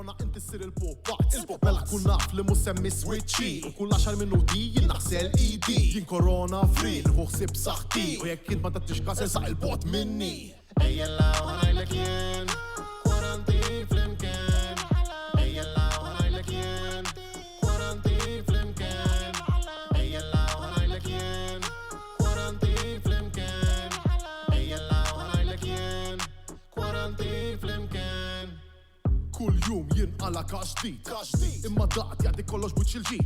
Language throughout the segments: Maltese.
korona inti ssir il-pupat. Mela kun naf li mhux semmi switchi. Kull 10 minuti jien naħsel idi. Jien korona free, nħu ħsieb saħħti. U jekk int ma tattix kasel saq il-bot minni. Ejja law ħanajlek jien, kwarantin flimkien. Ejja law ħanajlek jien, kwarantin flimkien. Ejja law ħanajlek jien, kwarantin flimkien. Ejja law ħanajlek jien, kwarantin flimkien. Kull jum jinqala każ ġdid. Imma daqt jgħaddi kollox wiċċ il-ġid.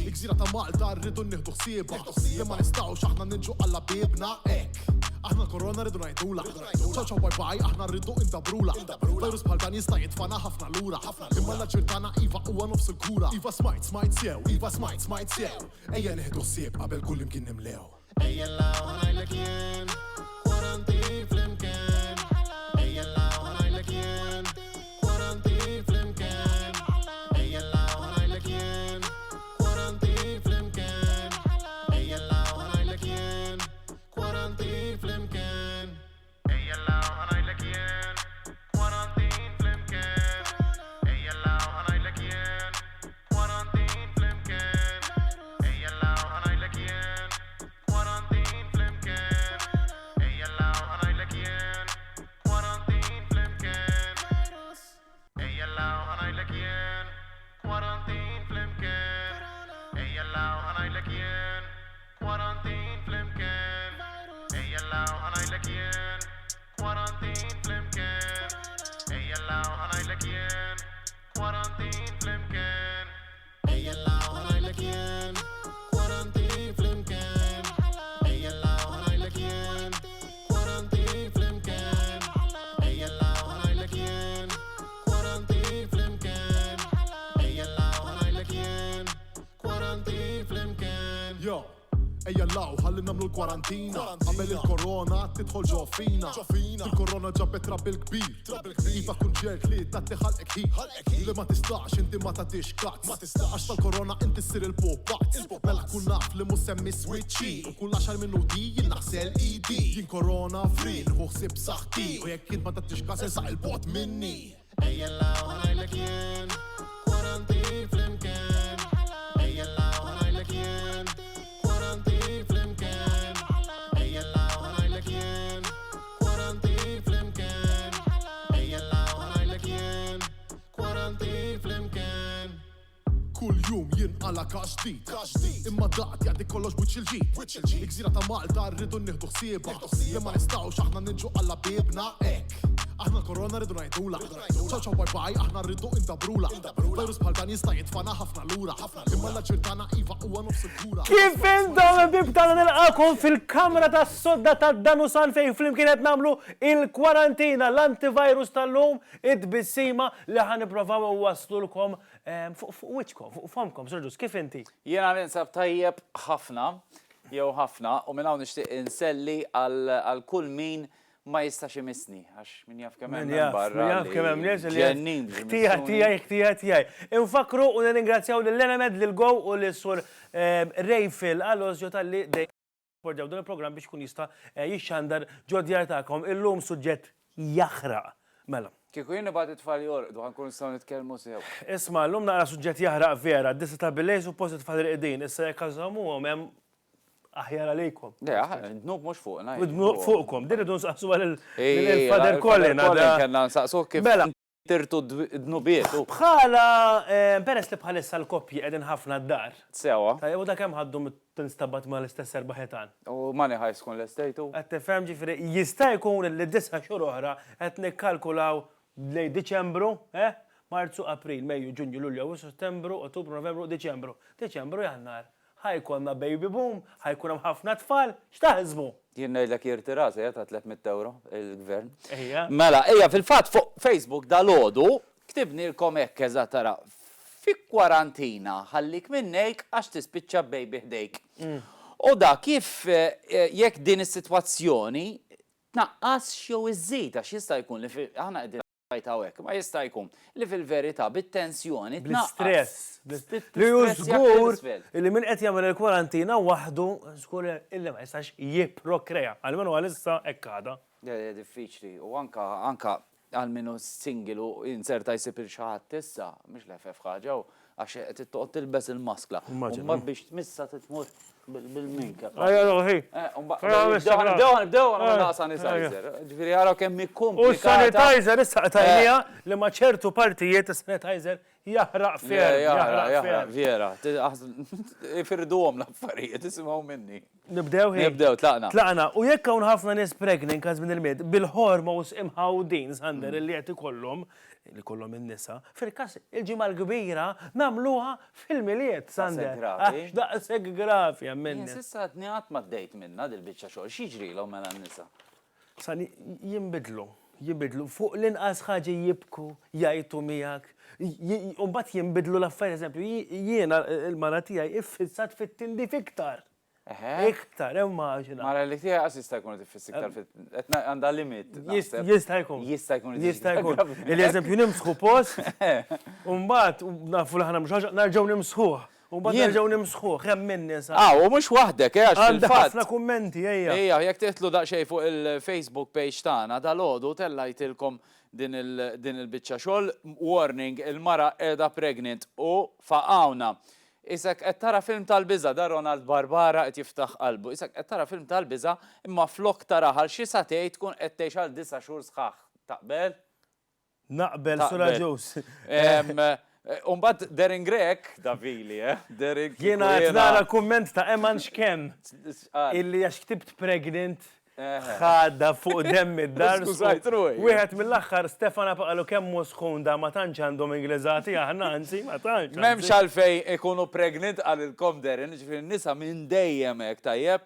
Il-gżira ta' Malta rridu nieħdu ħsiebha. Li ma nistgħux aħna ninġu alla bibna hekk. Aħna korona rridu ngħidula. Ciao ciao bye bye aħna rridu indabrula. Virus bħal dan jista' jitfana ħafna lura. Imma l-aġir tagħna iva huwa nofs il-kura. Iva smajt sew, iva smajt sew. Ejja nieħdu ħsieb qabel kull imkien nimlew. Ejja law ħanajlek jien, kwarantin flimkien. Ejja law ħanajlek jien, kwarantin flimkien. Ejja law ħanajlek jien, kwarantin flimkien. Ejja law ħanajlek jien, kwarantin flimkien. Ejja law ħanajlek jien, kwarantin flimkien. Ejja law ħanajlek jien, kwarantin flimkien. Ejja law ħanajlek jien, kwarantin flimkien. Ejja law ħanajlek jien, kwarantin flimkien. Ejja law ħanajlek jien, kwarantin flimkien. Ejja law ħanajlek jien, kwarantin flimkien. Ejja law ħanajlek jien, kwarantin flimkien. Ejja law ħanajlek jien, kwarantin flimkien. Ejja law ħanajlek jien, kwarantin flimkien. Ejja law ħanajlek jien, kwarantin flimkien. Ejja law ħanajlek jien, kwarantin flimkien. Ejja law ħanajlek jien, kwarantin flimkien. Yo, ejja law ħalli namlu l-kwarantina. Qabel il-korona tidħol ġo fina. Il-korona ġabet rabbil kbir. Iva kun ġert li tatti ħalqek ħin. Li ma tistax inti ma tatix kazz. Għax tal-korona inti ssir il-pupat. Mela kun naf li mhux semmi switchi. Kull 10 minuti jien naħsel idi. Jien korona free, nħu ħsieb saħħti. U jekk int ma tattix kasel saq il-bot minni. Ejja law ħanajlek jien, kwarantin flimkien. Ejja law ħanajlek jien, kwarantin flimkien. Ejja law ħanajlek jien, kwarantin flimkien. Ejja law ħanajlek jien, kwarantin flimkien. Kull jum jinqala każ ġdid. Imma daqt jgħaddi kollox wiċċ il-ġid. Il-gżira ta' Malta rridu nieħdu ħsiebha. Li ma nistgħux aħna ninġu alla bibna hekk. Aħna korona rridu ngħidula. Ciao ciao bye bye aħna rridu indabrula. Virus bħal dan jista' jitfana ħafna lura. Imma l-aġir tagħna iva huwa nofs il-kura. Kif intom bib tagħna nilqakom fil-kamra tas-sodda tad-Danusan fejn flimkien qed nagħmlu il-kwarantina l-antivirus tal-lum id-bissima li ħanipprovaw waslulkom fuq wiċċkom, fuq fomkom, Sorġus, kif inti? Jiena ninsab tajjeb ħafna, jew ħafna, u minn hawn nixtieq inselli għal kull min ma jistax imissni, għax min jaf kemm hemm barra. Min jaf kemm hemm nies li ħtija tiegħi. Infakru u nirringrazzjaw lill-Enemed, lil-Go u lis-sur Rejfil għall-ożju tal-li dejjem porġaw dan il-programm biex kun jista' jixxandar ġodjar tagħkom illum suġġett jaħraq. Mela. Kieku jien nibgħat it-tfal jorqdu ħankun nistgħu nitkellmu sew. Isma' llum nara suġġett jaħraq vera, d-disa ta' billejl suppost it-tfal irqdin, issa jekk għażamuhom hemm aħjar għalejkom. Dnub mux fuq, Dnub fuqkom, dirridu nsaqsu għal-fader Colin. Kenna nsaqsu kif tirtu dnubiet. Bħala, peress li bħalissa l-koppji qegħdin ħafna d-dar. Sewa. Tajja, u da kemm ħaddu tinstabat ma l-istess erbaħetan. U mani ħajskun l-estejtu. Qed tifhem ġifieri jista' jkun li 9 xhur oħra qed nikkalkulaw lejn Diċembru, Marzu, April, Mejju, Ġunju, Lulju, Settembru, Ottubru, Novembru, Diċembru. Diċembru Jannar. Ħajkonna baby boom, ħajkun hemm ħafna tfal, x'taħsbu? Jien ngħidlek jirtirat ta' 300 euro il-gvern. Ejja. Mela, fil-fatt fuq Facebook dal-għodu ktibnilkom hekk eżatt tara fi kwarantina ħallik minnejk għax tispiċċa baby ħdejk. U da kif jekk din is-sitwazzjoni tnaqqas jew iżżid għax jista' jkun li aħna qegħdin Għawek, ma jista' jkun li fil-verità bit-tensjoni bl-stress. Li hu żgur li min qed jagħmel il-kwarantina waħdu żgur illi ma jistax jipprokrea. Għalmenu għalissa hekk għada. Diffiċli u anka għal minu singilu inserta jsib il-xaħat issa, mux l-FF ħaġa, għax t-toqt tilbes il-maskla. Umma biex tmissa t-tmur bil-minka. Bdew għamna sanitizer. Ġifiri għaraw kemm U sanitizer issa għatajnija li ma ċertu partijiet sanitizer jahraq fer. Jahraq, vera. Ifirdu għom l-affarijiet, isimaw minni. Nibdew Nibdew, tlaqna. Tlaqna, u jekk hawn ħafna nies pregnant każ minn il-med bil-hormones imħawdin sander li qed ikollhom li kollhom in-nisa, fil-każ il-ġimgħa l-kbira nagħmluha fil-miliet sander. Għax daqshekk grafi għamminni. Sissa tniqat ma d-dejt minna dil-biċċa xogħol, x'jiġrilhom mela n-nisa? Sani jinbidlu fuq l-inqas ħaġa jibku, jajtu miegħek. Umbat jinbidlu l-affarijiet, eżempju, jiena il-mara tiegħi iffissat fit-tindi fiktar. Iktar, immaġina. Mara li tiegħi assista jkun tifissi iktar għandha limit. Jista' jkun. Jista' jkun. Jista' jkun. Il-eżempju nimsħu post, umbat nafu l-ħana mhux narġgħu nimsħuh. Umbat nerġgħu nimsħuh, hemm minni sa. U mhux waħdek, għax fil-fatt. Ħafna kummenti, ejja. Ejja, jekk titlu daqsxejn fuq il-Facebook page tagħna dal-għodu tellajtilkom din il-biċċa xogħol, warning, il-mara qiegħda pregnant u faqawna. Isek qed tara film tal-biża da Ronald Barbara qed jiftaħ qalbu. Isek qed tara film tal-biża imma flok tara ħal xi satej tkun qed tgħix għal 9 xhur sħaħ. Taqbel? Naqbel Sura Ġews. Umbat Daring Grek, Davili, Jiena qed nara kumment ta' Eman x'kemm illi għax ktibt pregnant ħadda fuq demm id-dar. Wieħed mill-aħħar Stefana qalu kemm sħun da ma tantx għandhom Ingliżati aħna anzi ma tantx. M'hemmx għalfejn ikunu pregnant għalilkom derin, ġifieri nisa minn dejjem hekk tajjeb.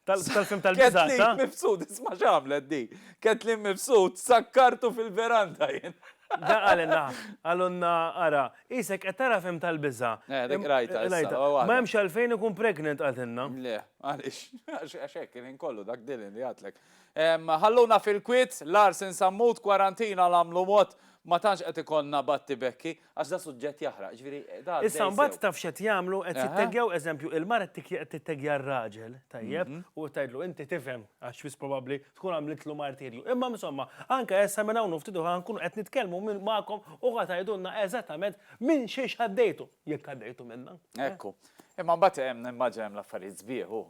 Tal-film tal-biża. Ketlin mifsud, isma' x'għamlet di. Ketlin mifsud, sakkartu fil-veranda jien. Da għalenna, għalunna għara, isek għattara film tal-bizza. Dik rajta, ma jemx għalfejn ikun pregnant għaltinna. Le, għalix, għaxek, kien kollu dak dilin li għatlek. Ħalluna fil-kwit, Larsen sammut, kwarantina l-għamlu mot, ma tantx qed ikonna batti bekki, għax da suġġett jaħraq. Issa mbagħad taf x'qed jagħmlu qed tittegjaw eżempju il-mara qed titteggja r-raġel, tajjeb, u tgħidlu inti tifhem għax fis probabbli tkun għamlitlu martirju. Imma insomma, anke issa minn hawn ftidu ħankunu qed nitkellmu magħkom u ħadd tgħidulna eżattament minn xiex ħaddejtu jekk ħaddejtu minna. Ekku. Imma mbagħad hemm nimmaġina l-affarijiet sbieħu.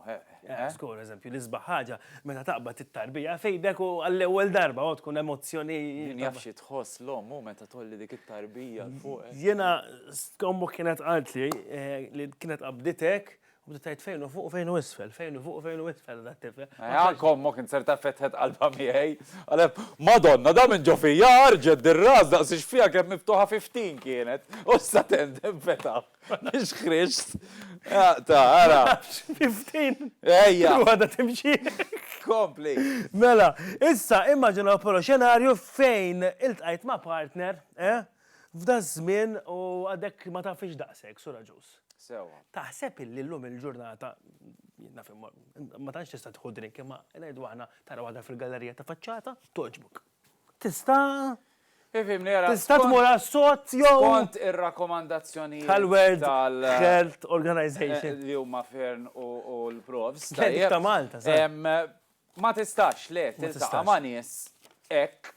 Skur eżempju l-isbaħ ħaġa meta taqbad it-tarbija fejdek u għall-ewwel darba u tkun emozzjoni. Jaf xi tħoss l-omm meta tolli dik it-tarbija fuq. Jiena ommu kienet qalt li kienet qabditek u bdiet fejn u fuq fejn u isfel, fejn u fuq fejn u isfel da tifel. Kommok inserta fetħet qalba miegħi. Għaleb, Madonna, da minn ġo fija arġed dir-ras daqsix fija kemm miftuħa 15 kienet. U issa tendem fetaħ. Mhix Krist. Ta' ara. 15. Ejja. Għada timxi. Kompli. Mela, issa immaġina però xenarju fejn iltqajt ma' partner, f'da żmien u għadek ma tafx daqshekk, Sura Ġews. Taħseb illi l-lum il-ġurnata, ma tantx tista' tħu drink, imma ngħidu aħna tara waħda fil-gallerija ta' faċċata, toġbok. Tista' tmur għas-sott jew skont ir-rakkomandazzjonijiet tal-World Health Organization li huma Fern u l-Profs. Ta' Malta, ma tistax le tiltaqa' ma' nies hekk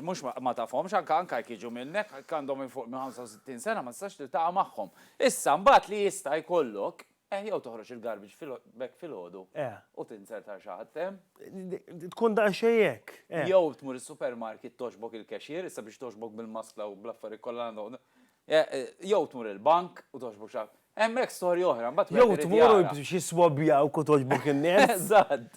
mux ma tafhomx anka jiġu minnek, għandhom fuq minn 65 sena ma tistax tiltaqa' magħhom. Issa mbagħad li jista' jkollok jew toħroġ il-garbage bekk fil-ħodu u tinserta xi ħadd tkun daqsxejn hekk. Jew tmur is-supermarket toġbok il-cashier issa biex toġbok bil-maskla u bl-affarijiet kollha għandhom. Jew tmur il-bank u toġbok xi hemmhekk storja oħra, mbagħad jew tmuru biex jiswobjaw u toġbok in-nies.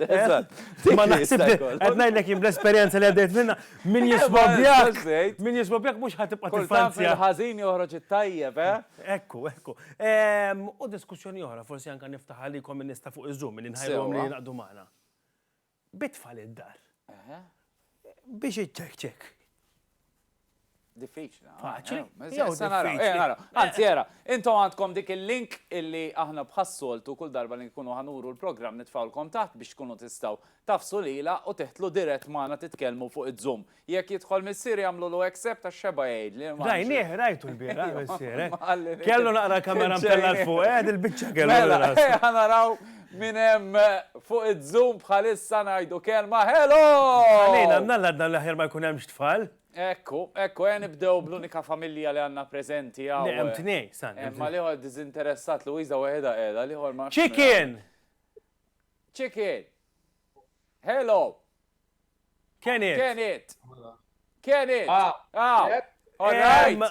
Eżatt. Ma naħsib qed ngħidlek jien bl-esperjenza li għaddejt minnha min jiswobjak mhux ħatibqa' tiffanzja. Il-ħażin joħroġ it-tajjeb, Ekku. U diskussjoni oħra forsi anke niftaħ għalikom in-nista fuq iż-Zoom li nħajrhom li jinaqdu magħna. Bitfall id-dar. Biex iċċekkċekk. Diffiċli. Faċli? Jew diffiċli. Anzi, era, intom għandkom dik il-link illi aħna bħassoltu kull darba li nkunu ħanuru l-programm nitfawlkom taħt biex tkunu tistaw tafsu lila u teħtlu dirett magħna titkellmu fuq iż-Zoom. Jekk jidħol missier jagħmlu lu accept għax-xeba jgħid. Rajnieh, rajtu l-biera, missier. Kellu naqra kamera mtella l-fuq, il-biċċa kellu. Naraw minn hemm fuq iż-Zoom bħalissa ngħidu kelma hello! Għalina, mnalladna l-aħjar ma jkun hemmx tfal. Ekku, nibdew bl-unika familja li għanna prezenti għaw. Hemm tnej, san. Ma liħor dizinteressat Luisa waħda qiegħda liħor ma. Chicken! Chicken! Hello! Kenit! Kenit! All right!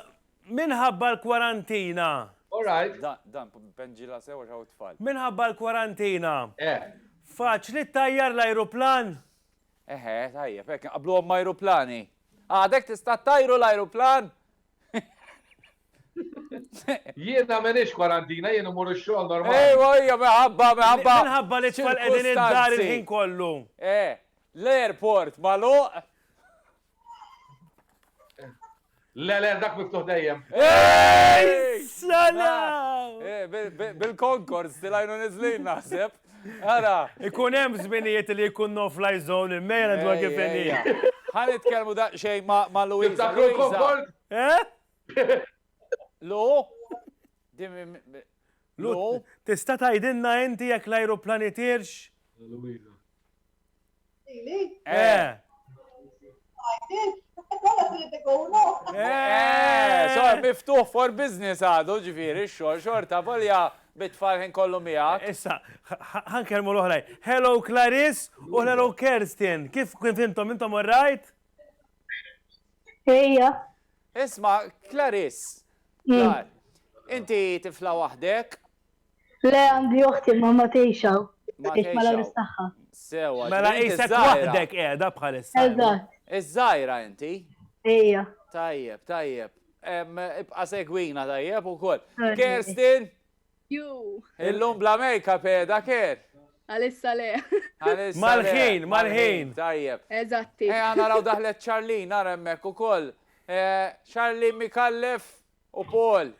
Minħabba l-kwarantina. All right. Dan, benġila sewa xaw tfal. Minħabba l-kwarantina. Faċli tajjar l-aeroplan? Tajjeb, qablu għom aeroplani. Għadek tista' tajru l-aeroplan? Jiena menix kwarantina, jiena mur x-xogħol normali. Ejja, meħabba. Minħabba li tfal qegħdin id-dar il-ħin kollu. L-airport magħluq. Le, dak miftuħ dejjem. Salam! Bil-Concords tilajnu nizlin naħseb. Ara. Ikun hemm żminijiet li jkun no-fly zone il-mejra dwar kif hija. Ħan nitkellmu daqsxejn ma' Luisa. Lu? Tista' tgħidilna inti jekk l-ajruplan itirx? Luisa. So miftuħ for business għadu ġifieri x-xogħol xorta volja bit-tfal ħin kollu miegħek. Issa, ħankelmu l-oħrajn. Hello Clarice u hello Kerstin. Kif intom all right? Ejja. Isma, Clarice. Inti tifla waħdek? Le għandi uħti ma ma tgħixaw. Ix ma l-istaħħa. Sewa. Mela isek waħdek qiegħda bħalissa. Eżatt. Iż-żgħira inti? Ejja. Tajjeb. Ibqa' segwina tajjeb ukoll. Kerstin? Ju. Illum bla make-up qiegħda Ker? Għalissa le. Mal-ħin. Tajjeb. Eżatti. Naraw daħlet Charlene nara hemmhekk ukoll. Charlene Mikallef u Paul.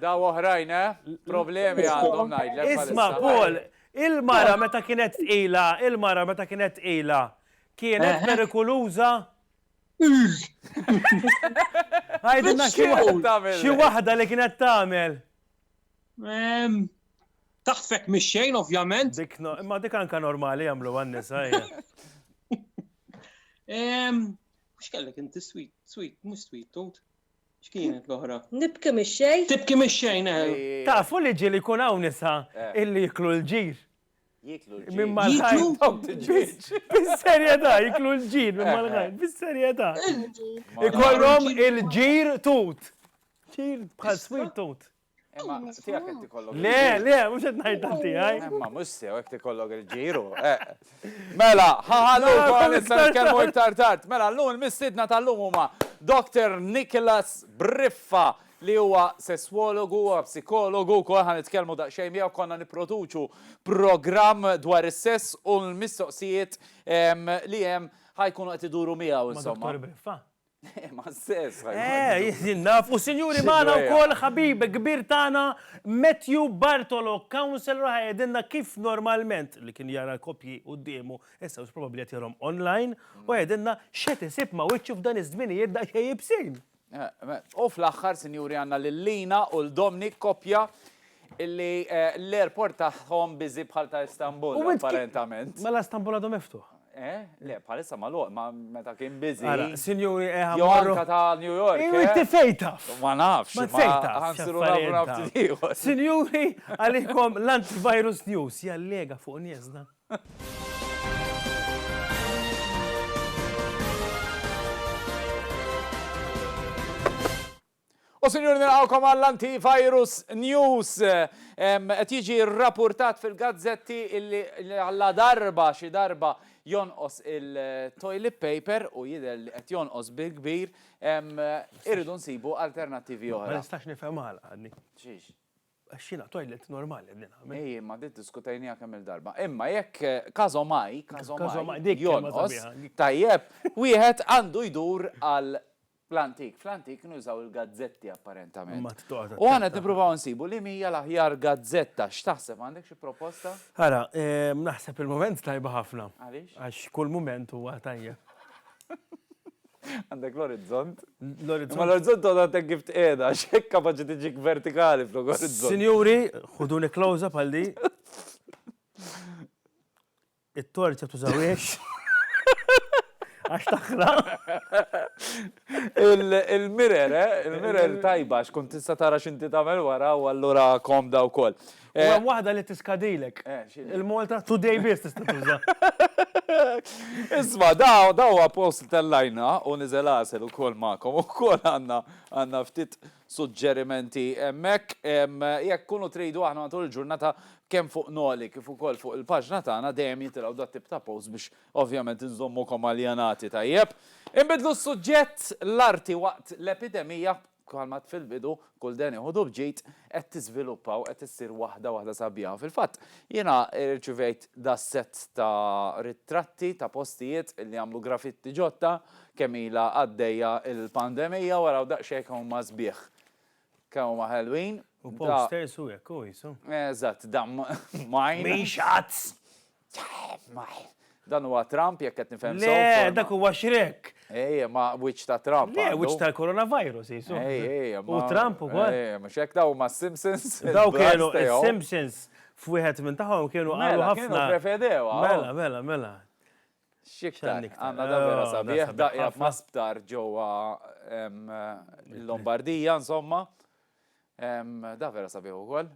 Daw oħrajn, problemi għandhom ngħidlek. Isma' Paul, il-mara meta kienet tqila, kienet perikoluża? Għajdinna xi waħda li kienet tagħmel. Taħtfek mix-xejn ovvjament. Imma dik anka normali jagħmlu għan-nisa. X'kellek inti sweet, mhux sweet tooth. X'kienet l-oħra? Nibki mix-xejn. Tibki mix-xejn, Tafu li ġieli jkun hawn nisa illi jiklu l-ġir. Jiklu l-ġir. Minn mal-ħajt. Bis-serjetà, jiklu l-ġir minn mal-ħajt. Bis-serjetà. Ikollhom il-ġir tut. Ġir bħal sweet tooth. Imma tiegħek qed tikollok. Le, mhux qed ngħid tanti għaj. Imma mhux sew hekk tikollok il-ġiru. Mela, ħaħallu kon issa nitkellmu iktar tard. Mela, llum il-mistiedna tal-lum huma Dr. Nicholas Briffa li huwa sesswologu u psikologu wkoll ħan nitkellmu daqsxejn miegħu konna nipproduċu programm dwar is-sess u l-mistoqsijiet li hemm ħajkunu qed iduru miegħu insomma. Dr. Briffa. Ma s-sess. Naf, u sinjuri maħna u kol ħabib kbir tana Matthew Bartolo, counselor ħajedinna kif normalment li kien jara kopji u d-diemu, issa u probabli jtirom online, u ħajedinna xet isib ma wiċċu f'dan iż-żmini jibda xej jibsin. U fl-axħar, sinjuri, għanna l-Lina u l-Domnik kopja illi l-airport taħħom bizi bħal ta' Istanbul, apparentament. Mela Istanbul għadu miftuħ. Le, bħalissa maluq, ma meta kien bizi. Sinjuri, Joanka ta' New York. Inti fejtaf. Ma nafx. Ma fejtaf. Għansiru nafti. Sinjuri, għalikom l-Antivirus News, jallega fuq niesna. U sinjuri nilqawkom għall-Antivirus News. Qed jiġi rrapportat fil-gazzetti illi għalla darba xi darba jonqos il-toilet paper u jidher li qed jonqos bil-kbir irridu nsibu alternattivi oħra. Ma nistax nifhem għadni. Xiex? Għaxina toilet normali għadnina. Ej, ma dit diskutajnija kemm il-darba. Imma jekk kazomaj dik jonqos, tajjeb, wieħed għandu jdur għal Fl-antik nużaw il-gazzetti apparentament. Ma t-toqgħod U għana t-nipruvaw nsibu li mija l-aħjar gazzetta. X'taħseb għandek xi proposta? Ħara, naħseb il-moment tajba ħafna. Għaliex? Għax kull moment huwa tajjeb. Għandek l-orizzont? L-orizzont. Ma l-orizzont għandek kif t-qiegħda, x'hekk kapaċi tiġik vertikali fl-orizzont. Sinjuri, ħuduni close-up għal di. It-torċa tużawiex. Għax taħra. Il-mirer tajba, xkun tista tara xinti tamel wara u allura komda u koll. U għem wahda li tiskadilek. Il-Malta today best tista tuża. Isma, da huwa post tal-lajna u niżel għasel u koll ma'kom u koll għanna ftit suġġerimenti emmek. Jekk kunu tridu aħna matul il-ġurnata kemm fuq Noli kif ukoll fuq il-paġna tagħna dejjem jitilgħu dat tip ta' post biex ovvjament inżommukom aljanati tajjeb. Inbidlu s-suġġett l-arti waqt l-epidemija bħalma fil-bidu kull dan iħodu bġejt qed tiżviluppaw qed issir waħda sabiħa. Fil-fatt jiena rċivejt da set ta' ritratti ta' postijiet li jagħmlu graffiti ġotta kemm ilha għaddejja il-pandemija waraw daqsxejn huma sbieħ. Kemm huma ħelwin. U posters u jekk u jisu. Eżatt, dan mine. Min shots! Dan huwa Trump jekk qed nifhem Le, dak huwa Shrek. Ejja, ma wiċċ ta' Trump. Le, wiċċ tal-coronavirus jisu. Ejja, U Trump ukoll. Ejja, mhux hekk daw ma' Simpsons. Daw kienu Simpsons f'wieħed minn tagħhom kienu qalu ħafna. Kienu prefedew. Mela. Xiktar, għandna davvera sabiħ, daqja ma' sptar ġewwa l-Lombardija, insomma. Davvera sabiħ ukoll.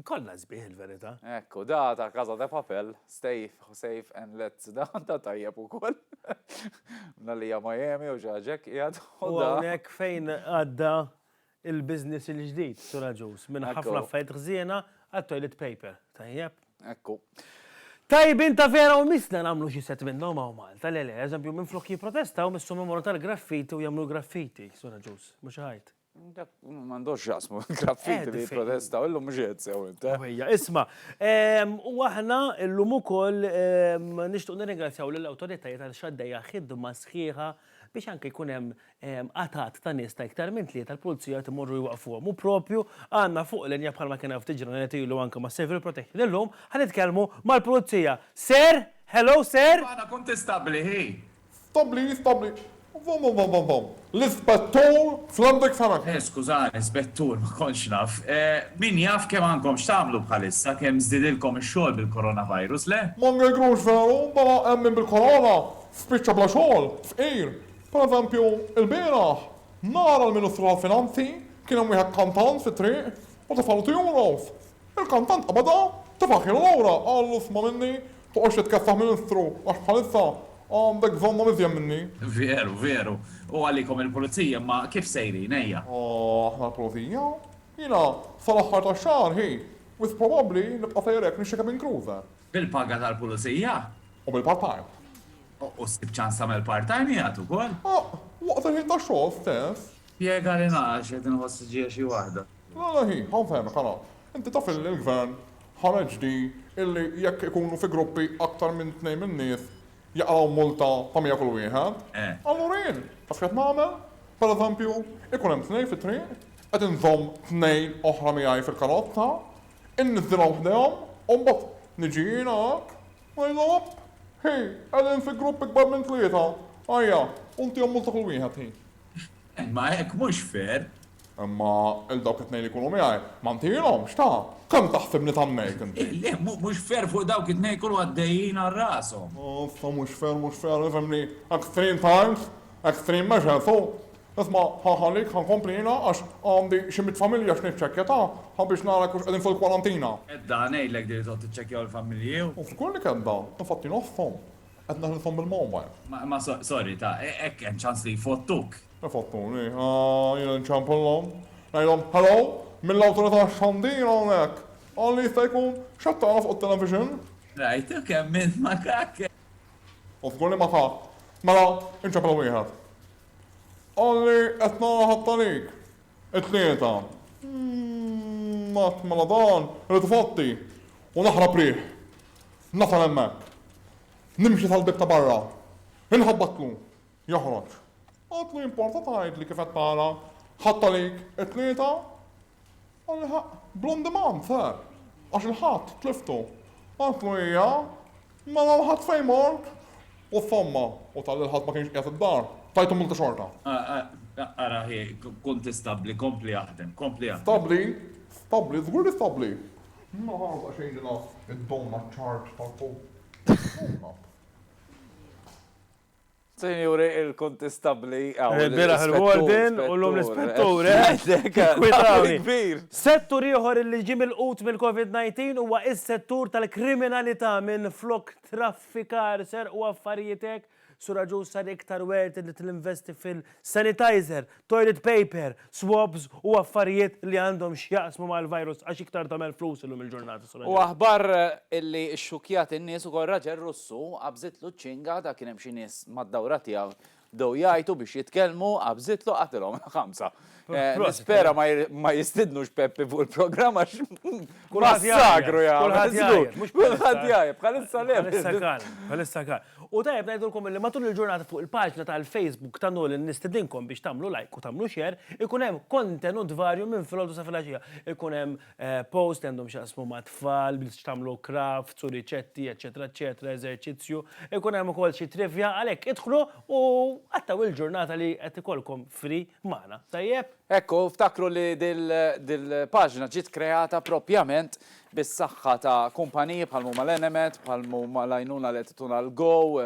Kolla zbieħ il-verità. Ekku, da ta' Casa de Papel, stay safe and let's da tajjeb ukoll. Nalija Miami u ġaġek, jgħad. U għonek fejn għadda il-biznis il-ġdid, Sura Ġus, minn ħafna fejt ħżiena għal-toilet paper. Tajjeb. Ekku. Tajbin ta' vera u misna namlu xi set minnhom hawn Malta, le, eżempju minn flok jipprotestaw missu memoru tal-graffiti u jagħmlu graffiti, Sura Ġus, mhux ħajt. Mandox jasmu graffiti li protesta, illu mġiet sew inta. Isma, u aħna illum ukoll nixtuq nirringrazzjaw lill-awtoritajiet għal xaddejja ħidma sħiħa biex anke jkun hemm qatat ta' nies ta' iktar minn tlieta l-pulizija timorru jwaqfuhom. U propju għandna fuq linja bħalma kien hemm ftit ġranet ilu anke ma' Civil Protection illum ħanitkellmu mal-pulizija. Sir, hello sir. Għana kontestabli, hi. Stabli. Vom. L-ispettur fl-għandek sarak. Skużani, ispettur, ma konx naf. Min jaf kemm għandkom x'tagħmlu bħalissa, kemm żdidilkom ix-xogħol bil-coronavirus, le? Ma ngħidrux veru, bala hemm min bil-korona, spiċċa bla xogħol, fqir. Per eżempju, il-bieraħ, nara l-Ministru tal-Finanzi kien hemm wieħed kantant fit-triq u tifalu euros. Il-kantant qabada tifaħħilu l-ewra, qallu sma minni toqgħodx titkessaħ Ministru għax bħalissa għandek zonna mizjem minni. Veru. U għalikom il-polizija, ma kif sejrin, ejja? Aħna l-polizija? Jina, sal-axħar ta' xar, hi, with probably nibqa fejrek nixxeka minn cruiser. Bil-paga tal-polizija? U bil-part-time. U stib ċans tamel part-time jgħatu kol? Waqt il-ħin ta' xogħol stess. Piega li naħx, jedin għossiġija xi waħda. La, hi, għanfem, ħana. Inti taf il-gvern ħareġ di illi jekk ikunu fi gruppi aktar minn 2 minn nies jaqraw multa ta' 100 kull wieħed. Allurin, għax qed nagħmel, pereżempju, ikun hemm 2 fit-triq, qed inżomm 2 oħra miegħi fil-karozza, inniżilhom ħdehom, u mbagħad niġi jiena hekk, ngħidlhom, hi, qegħdin fi grupp ikbar minn 3, ajja, untihom multa kull wieħed hi. Ma hekk mhux fair. Imma il-dawk it-tnejn li jkunu miegħi, ma ntilhom x'ta' kemm taħsibni temmejk inti? Le, mhux fair fuq dawk it-tnejn ikunu għaddejjin għal rashom. Sa mhux fair, ifhemni extreme times, extreme measures, so isma' ħanħallik ħankomplina għax għandi xi mit familja x'niċċekkja ta' biex nara kux qegħdin fil-kwarantina. Edda ngħidlek li trid tiċċekkjaw il-familji. U f'kulli kedda, infatti nofhom. Qed naħlithom bil-mobile. Ma sorry ta' hekk hemm ċans li jfottuk. Ifottuni, jiena nċampullhom. Ngħidhom, hello, mill-awtorità x'għandin hawnhekk. Għalli jista' jkun x'qed tagħraf fuq television. Rajtu kemm minn ma kak. U tqulli ma ta' mela inċappel wieħed. Għalli qed nara ħattalik. It-tlieta. Mat mela dan, irid ifotti. U naħrab riħ. Nasal hemmhekk. Nimxi tal-bib ta' barra. Inħabbatlu. Joħroġ. Għatlu importa tajt li kifet tara. ħatta lik it-tlieta. Għalli blond demand, sir. Għax il-ħat tliftu. Għatlu hija. Ma l-ħat fejn mort. U thomma. U tal-ħat ma kienx qiegħed id-dar. Tajtu multa xorta. Ara, konti stabli, kompli jaħdem. Stabli, zgur li stabli. Ma ħarqa xejn li id-donna ċart tal-fuq. Senjuri, il-kontestabli għaw. Biraħ il-warden u l-lum l-ispettur. Kbir. Settur ieħor li ġim il-qut mill-COVID-19 huwa is-settur tal-kriminalità minn flok traffikar ser u affarijietek. Suraġu sar iktar wert li t-investi fil-sanitizer, toilet paper, swabs u affarijiet li għandhom xjaqsmu mal-virus għax iktar tamel flus illum il-ġurnata. U aħbar illi xukjat in-nies ukoll raġel Russu qabżitlu ċinga ta' kien hemm xi nies mad-dawra tiegħu bdew jgħidu biex jitkellmu qabżitlu qatilhom 5. Nispera ma jistidnux Peppi fuq il-programm għax massakru jgħamil. Kulħadd jgħajb, bħalissa kar. U tajjeb ngħidulkom li matul il-ġurnata fuq il-paġna tal-Facebook ta' Nol nistidinkom biex tagħmlu like u tagħmlu share, ikun hemm kontenut varju minn filgħodu sa filgħaxija. Ikun hemm post għandhom x'jaqsmu ma' tfal biex tagħmlu crafts u riċetti, eċetera, eċetera, eżerċizzju. Ikun hemm ukoll xi trivja għalhekk idħlu u għattaw il-ġurnata li qed ikolkom free magħna. Tajjeb? Ekku, ftakru li dil-paġna ġiet kreata propjament bis-saħħa ta' kumpaniji bħal huma l-Enemet, bħal huma l-għajnuna li tituna l-Go,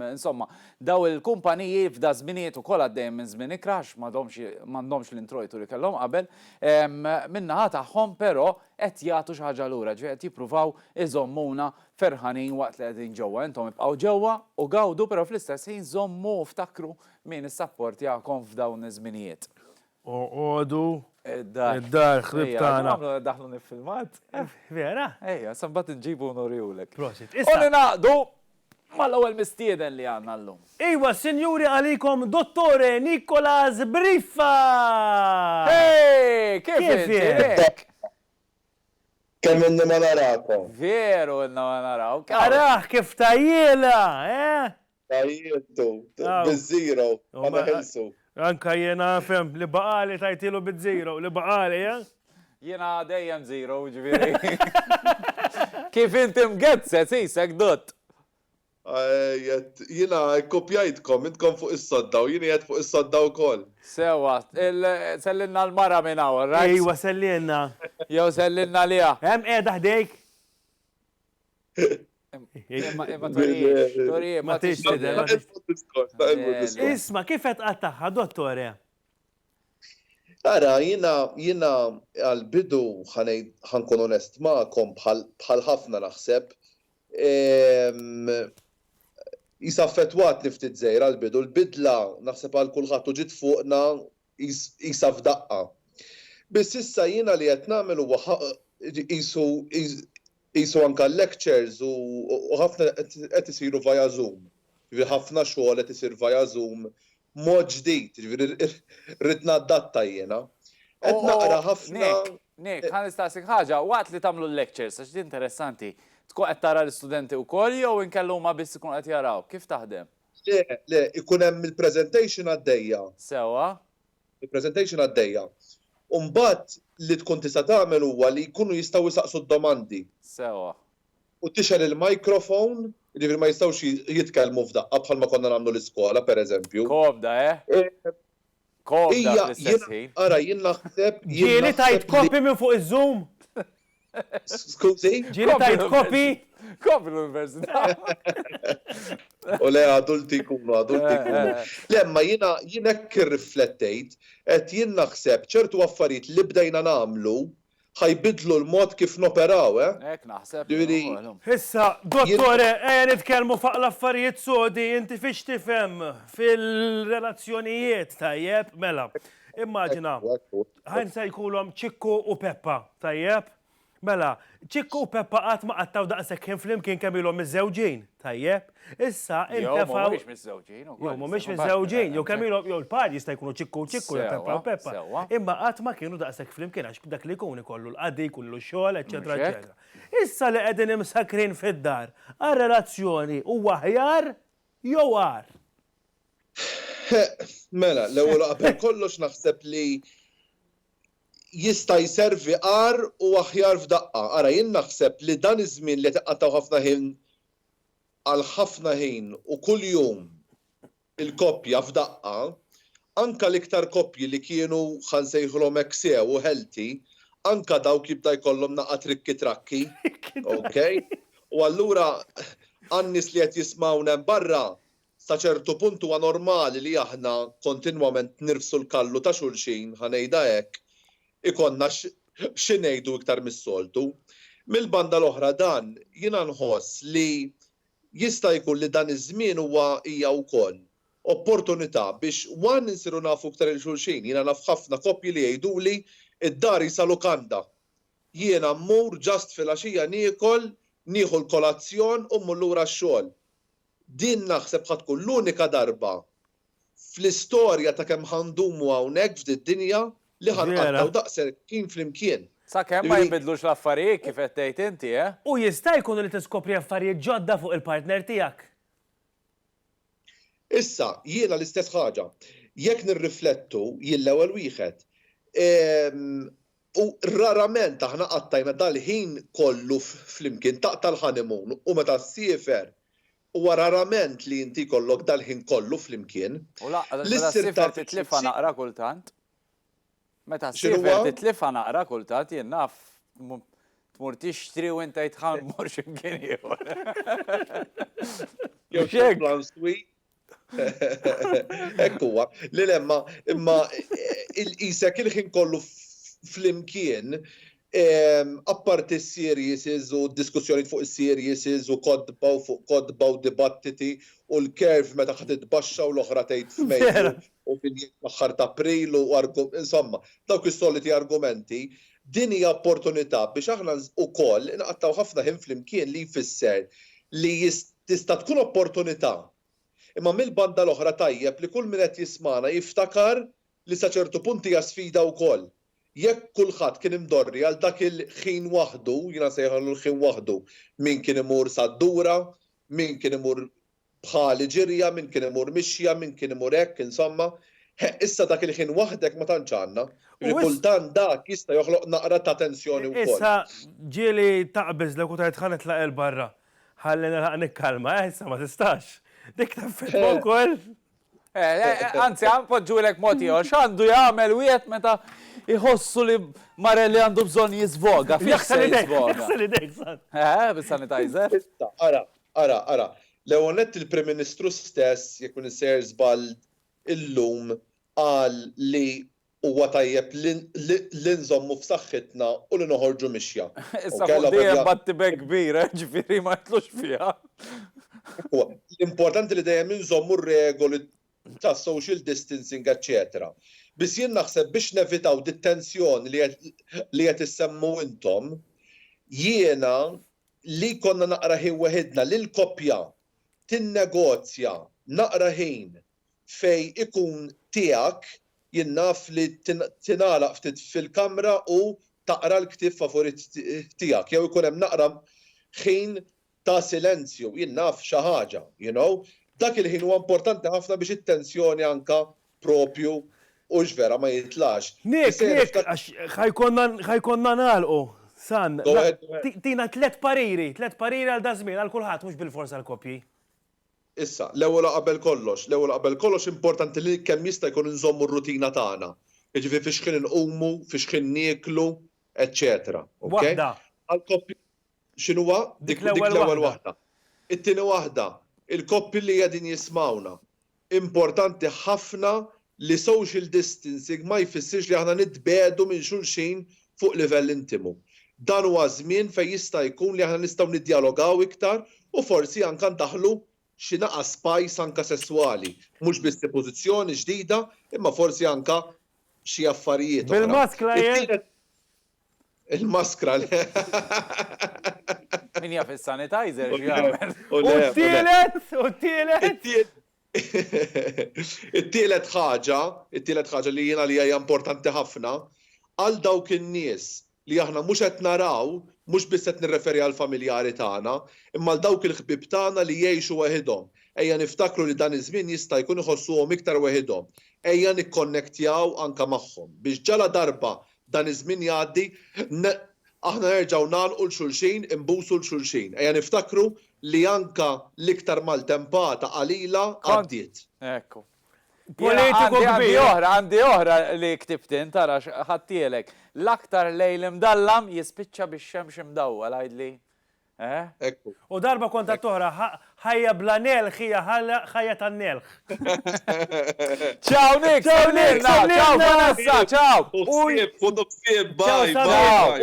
insomma, daw il-kumpaniji f'da żminijiet ukoll għaddejjem minn żmien ikrax m'għandhomx l-introjtu li kellhom qabel, minnaħa tagħhom però qed jagħtu xi ħaġa lura, ġifieri qed jippruvaw iżommuna ferħanin waqt li qegħdin ġewwa. Intom ibqgħu ġewwa u gawdu però fl-istess ħin żommu ftakru min is-sapportjakom f'dawn iż-żminijiet. Għodu id-dar ħrib tagħna. Daħlu nifilmat. Vera? Ejja, sambat nġibu noriwlek. Prosit. U naqdu mal-ewwel mistieden li għandna llum. Iwa, sinjuri għalikom Dottore Nicolas Briffa! Hej, kif inti? Kemm inni ma narakom. Veru inna ma naraw. Araħ kif tajjela, Tajjiltu, biż-żiro, ma neħilsu. Anka jena fem li baqali tajtilu bit-zero, li baqali, Jena dejjem zero, ġviri. Kif inti mgezzet, isek dot. Jena kopjajtkom, intkom fuq is-sodda u jena jgħed fuq is-sodda wkoll. Sewa, sellinna l-mara minn hawn, right? Ejwa, sellinna. Jew sellinna liha. Hemm qiegħda ħdejk. Ma Isma, kif qed qattaħħa, Dottore? Ara, jina għal-bidu ħankun onest ma'kom bħal ħafna naħseb. Jisa fetwat niftit żejra għal-bidu, l-bidla naħseb għal kulħadd u ġiet fuqna jisa f'daqqa. Biss issa jina li qed nagħmel huwa jisu anka lectures u ħafna qed isiru via Zoom. Ħafna xogħol qed isir via Zoom mod ġdid, ridna adatta jiena. Qed naqra ħafna. Nik, ħan nistaqsik ħaġa, waqt li tagħmlu l-lectures, għax interessanti, tkun qed tara l-istudenti wkoll jew inkellhom ma biss ikun qed jaraw, kif taħdem? Le, ikun hemm il-presentation għaddejja. Sewa. Il-presentation għaddejja. Mbagħad li tkun tista' tagħmel huwa li jkunu jistgħu jisaqsu d-domandi. Sewa. U tixel il-mikrofon, jiġifieri ma jistgħux jitkellmu f'daqqa bħalma konna nagħmlu l-iskola pereżempju. Kobda, Kobda fl-istess ħin. Ara, jien naħseb. Ġieli tajt kopi minn fuq iż-Zoom. Skużi? Ġieli tajt kopi. Kopi l-Università. U le adulti kunu. Lemma jien hekk irriflettejt, qed jien naħseb ċertu affarijiet li bdejna nagħmlu ħajbidlu l-mod kif noperaw, Hekk naħseb. Issa, Dottore, nitkellmu fuq l-affarijiet sodi, inti fiex tifhem fil-relazzjonijiet, tajjeb, mela. Immaġina, ħajn se jkunhom Ċikku u Peppa, tajjeb? Mela, Ċikku u Peppa qatt ma qattaw daqshekk flimkien kemm ilhom miż-żewġin, tajjeb? Issa intefaw. Jew mhumiex miż-żewġin. Jew mhumiex miż-żewġin, jew kemm ilhom jew l-par jista' jkunu Ċikku u Ċikku, Peppa u Peppa. Imma qatt ma kienu daqshekk flimkien għax dak li jkun ikollu l-qadi, jkollu xogħol, eċetera, eċetera. Issa li qegħdin imsakrin fid-dar, għar-relazzjoni huwa aħjar jew għar? Mela, l-ewwel qabel kollox naħseb li jista' jservi qar u aħjar f'daqqa. Ara jien naħseb li dan iż-żmien li taqgħu ħafna ħin għal ħafna ħin u kuljum il-koppja f'daqqa, anka l-iktar koppji li kienu ħansejħulhom hekk sew u healthy, anka dawk jibda jkollhom naqa' trikki-trakki. Okay? U allura għan-nies li qed jismawna hemm barra sa ċertu punt huwa normali li aħna kontinwament nirfsu l-kallu ta' xulxin, ħanejda hekk, ikonna xi ngħidu iktar mis-soltu. Mill-banda l-oħra dan jiena nħoss li jista' jkun li dan iż-żmien huwa hija wkoll opportunità biex insiru nafu iktar il-xulxin. Jiena naf ħafna koppji li jgħiduli id-dar isa lukanda. Jiena mmur ġast filgħaxija niekol, nieħu l-kolazzjon u mmur lura x-xogħol. Din naħseb ħad tkun l-unika darba fl-istorja ta' kemm ħandumu hawnhekk f'did-dinja li ħanqattaw daqser kien flimkien. Sakemm ma jinbidlux l-affarijiet kif qed tgħid inti, eh? U jista' jkun li tiskopri affarijiet ġodda fuq il-partner tiegħek. Issa, jiena l-istess ħaġa. Jekk nirriflettu jien l-ewwel wieħed. U rarament aħna qattajna dal-ħin kollu flimkien taqta' l-honeymoon u meta ssiefer huwa rarament li inti kollok dal-ħin kollu flimkien. U meta ssifer titlifha naqra kultant. Meta ssifer titlifha naqra kultant jien naf tmur tixtri u inta jitħan mor x'imkien ieħor. Jew plan sweet. Hekk huwa. Imma il-qisek il-ħin kollu flimkien apparti s-serieses u diskussjoni fuq is-serieses u kodba u fuq kodba u dibattiti u l-kerv meta ħad titbaxxa u l-oħra tgħid f'Mejju u fil-aħħar ta' April u insomma dawk is-soliti argumenti. Din hija opportunità biex aħna wkoll inqattaw ħafna ħin flimkien li jfisser li tista' tkun opportunità. Imma mill-banda l-oħra tajjeb li kull min qed jismana jiftakar li sa ċertu punt hija sfida wkoll. Jekk kulħadd kien imdorri għal dak il-ħin waħdu, jiena sejħalu l-ħin waħdu, min kien imur sad-dura, min kien imur bħali ġirja, min kien imur mixja, min kien imur hekk, insomma, issa dak il-ħin waħdek ma tantx għandna. Kultant dak jista' joħloq naqra ta' tensjoni wkoll. Issa ġieli taqbeż l tajt ħanet tlaq il-barra. Ħalli nilħaq nikkalma, issa ma tistax. Dik taffetma wkoll. Anzi, poġġulek mod ieħor, x'għandu jagħmel wieħed meta iħossu li Marelli għandu bżonn jizvoga. Jaħsal idejk, bis-sanitizer. Ara. L-ewwel il-Prim Ministru stess jekk isser żball illum qal li huwa tajjeb li nżommu f'saħħitna u li noħorġu mixja. Issa fuq dejjem battibek kbir, ġifieri ma jitlux fiha. L-importanti li dejjem inżommu r-regoli ta' social distancing, eccetera. Biss jien naħseb biex nevitaw dit-tensjoni li qed issemmu intom, jiena li konna naqra ħin weħidna lil koppja tinnegozja naqra ħin fej ikun tiegħek jien naf li tingħalaq ftit fil-kamra u taqra l-ktieb favorit tiegħek jew ikun hemm naqra ħin ta' silenzju, jien naf xi ħaġa, you know? Dak il-ħin huwa importanti ħafna biex it-tensjoni anka propju u ġvera ma jitlax. Nik, ħajkonna nagħlqu. San, tina 3 pariri għal dażmin għal kulħadd mhux bil-forsa l-koppji. Issa, l-ewwel qabel kollox importanti li kemm jista' jkun inżommu r-rutina tagħna. Jiġifieri fiex ħin inqumu, fiex ħin nieklu, eċċetera. Waħda. Għall-koppji x'inhuwa? Dik l-ewwel waħda. It-tieni waħda, il-koppji li qegħdin jismawna. Importanti ħafna li social distancing ma jfissirx li aħna nitbedu minn xulxin fuq livell intimu. Dan huwa żmien fejn jista' jkun li aħna nistgħu niddjalogaw iktar u forsi anke ndaħlu xi naqa' spajs anke sesswali. Mhux biss pożizzjoni ġdida, imma forsi anke xi affarijiet. Bil-maskra il-maskra. Min jaf is-sanitizer x'jagħmel. U t-tielet. It-tielet ħaġa li jiena li hija importanti ħafna għal dawk in-nies li aħna mhux qed naraw, mhux biss qed nirreferi għal familjari tagħna, imma għal dawk il-ħbieb tagħna li jgħixu waħedhom. ejja niftakru li dan iż-żmien jista' jkun iħossuhom iktar weħidhom. Ejja nikkonnektjaw anke magħhom biex ġala darba dan iż-żmien jgħaddi aħna nerġgħu nagħlqu l-xulxin, imbusu l-xulxin. Ejja niftakru li anke l-iktar maltempata qalila għaddiet. Ekku. Politiku kbir. Għandi oħra li ktibtin, tara ħattielek. L-aktar lejl imdallam jispiċċa bix-xemx imdawwal għajdli. Ekku. U darba konta toħra, ħajja bla nelħ hija ħajja tan-nelħ. Ciao Nick, ciao Vanessa, ciao.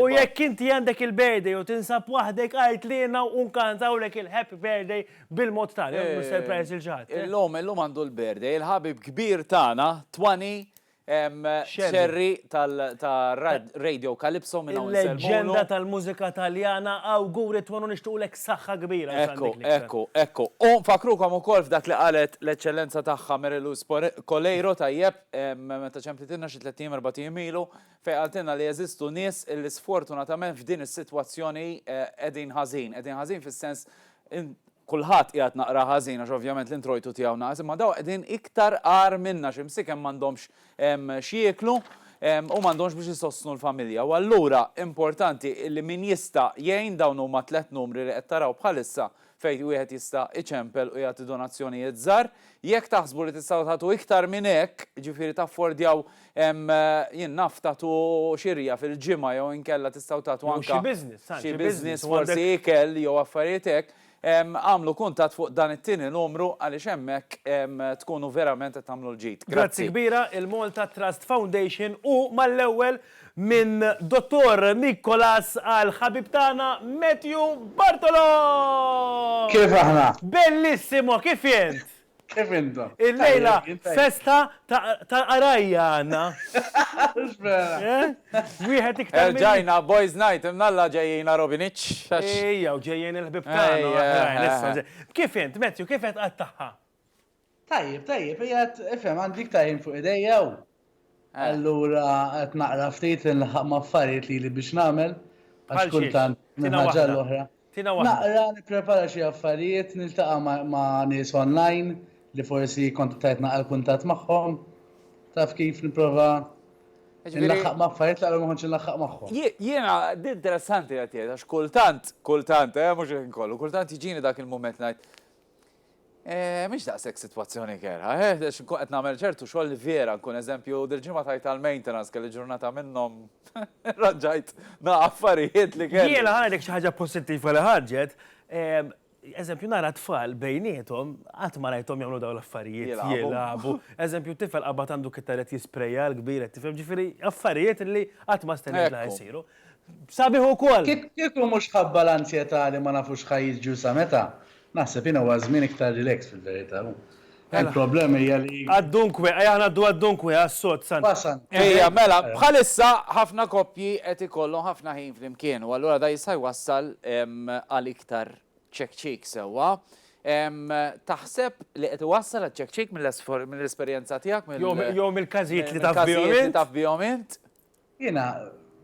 U jekk inti għandek il-birthday u tinsab waħdek għajt lina u nkantawlek il-happy birthday bil-mod tagħna, surprise il-ġat. Illum għandu l-birthday, il-ħabib kbir tagħna, Twani Xerri tal-Radio Calypso minn hawn il-leġenda tal-mużika taljana, awguri Twanu nixtuqlek saħħa kbira. Ekku. U nfakrukom ukoll f'dak li qalet l-eċċellenza tagħha Mariluz Kolejro tajjeb meta ċemplitilna xi 30-40 ilu fejn qaltilna li jeżistu nies li sfortunatament f'din is-sitwazzjoni qegħdin ħażin fis-sens kulħadd qiegħed naqra ħażin għax ovvjament l-introjtu tiegħu naqas, imma daw qegħdin iktar qar minna x'imsiekem m'għandhomx xieklu u m'għandhomx biex isostnu l-familja. U allura importanti li min jista' jgħin dawn huma 3 numri li qed taraw bħalissa fejn wieħed jista' iċempel u jagħti donazzjonijiet żgħar. Jekk taħsbu li tistgħu tagħtu iktar minn hekk, ġifieri taffordjaw jien naf tagħtu xirja fil-ġimgħa jew inkella tistgħu tagħtu anke xi business forsi ikel jew affarijiet hekk. Għamlu kuntat fuq dan it-tieni numru għaliex hemmhekk tkunu verament qed tagħmlu l-ġid. Grazzi kbira il-Malta Trust Foundation u mal-ewwel minn Dottor Nikolas għal ħabib tagħna Matthew Bartolo. Kif aħna? Bellissimo, kif jent? Kif intom? Il-lejla festa ta' arajja għandna. Wieħed iktar. Ġajna Boys Night, imnalla ġejjina Robinic. Ejja, u ġejjin il-ħbib tagħna. Kif int, Matthew, kif qed qatt tagħha? Tajjeb, qiegħed ifhem għandik tajjim fuq idejja u allura qed naqra ftit inlaħaq ma' affarijiet li biex nagħmel għax kultant minn ħaġa l-oħra. Naqra nipprepara xi affarijiet, niltaqa' ma' nies online li forsi kont tajt naqal kuntat magħhom. Taf kif nipprova nlaħħaq ma' affarijiet li ma kontx nlaħħaq magħhom. Jiena interessanti qed jgħid għax kultant, mhux inkollu, kultant jiġini dak il-mument ngħid. Mhix daqshekk sitwazzjoni kera, qed nagħmel ċertu xogħol li vera nkun eżempju dil-ġimgħa tajt tal-maintenance kelli ġurnata minnhom raġġajt affarijiet li kelli. Jiena ħanek xi ħaġa pożittiva li ħarġet. Eżempju nara tfal bejniethom qatt ma rajthom jagħmlu dawn l-affarijiet jilagħbu. Eżempju tifel qabad għandu kittaret jisprejja l-kbir qed tifhem ġifieri affarijiet li qatt ma stennejt la jsiru. Sabiħ ukoll. Kieku mhux ħabba l-ansjetà li ma nafux ħajjiġu sa meta. Naħseb jiena huwa żmien iktar relax fil-verità. Il-problemi hija li għaddunkwe, aħna għaddunkwe għas-sod sant. Ejja, mela, bħalissa ħafna koppji qed ikollhom ħafna ħin flimkien u allura da jista' jwassal għal iktar check sewwa. Taħseb li qed iwassal għal check mill-esperjenza tiegħek jew mill-każijiet li taf bihom int? Jiena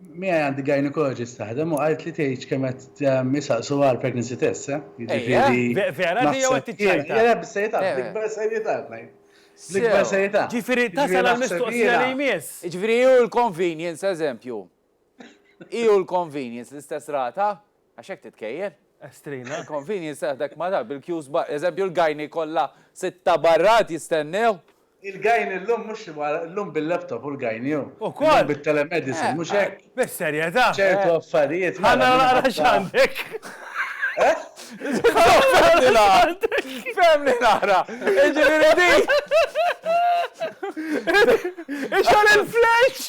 mija għandi gynecologist taħdem u għalt li tgħid kemm qed jisaqsu għal pregnancy test, Vera li jew qed tiċċajta. Jara b'sejta, bl-ikbar sejjetà ngħid. Bl-ikbar sejjetà. Ġifieri tasal għall-mistoqsija li jmiss. Ġifieri hu l-convenience eżempju. Hu l-convenience l-istess rata għax hekk titkejjel. Estrina. Convenience taħdek ma dak bil-queues eżempju l-gajni kollha 6 barrat jistennew. Il-gajni l-lum mux l-lum bil-laptop u l-gajni ju. U kol? Bil-telemedicine, mux hekk. Bis-serjetà. ċertu affarijiet. Għanna naqra xandek. Femni naqra. Ġiviri di. Ixħal il-flash.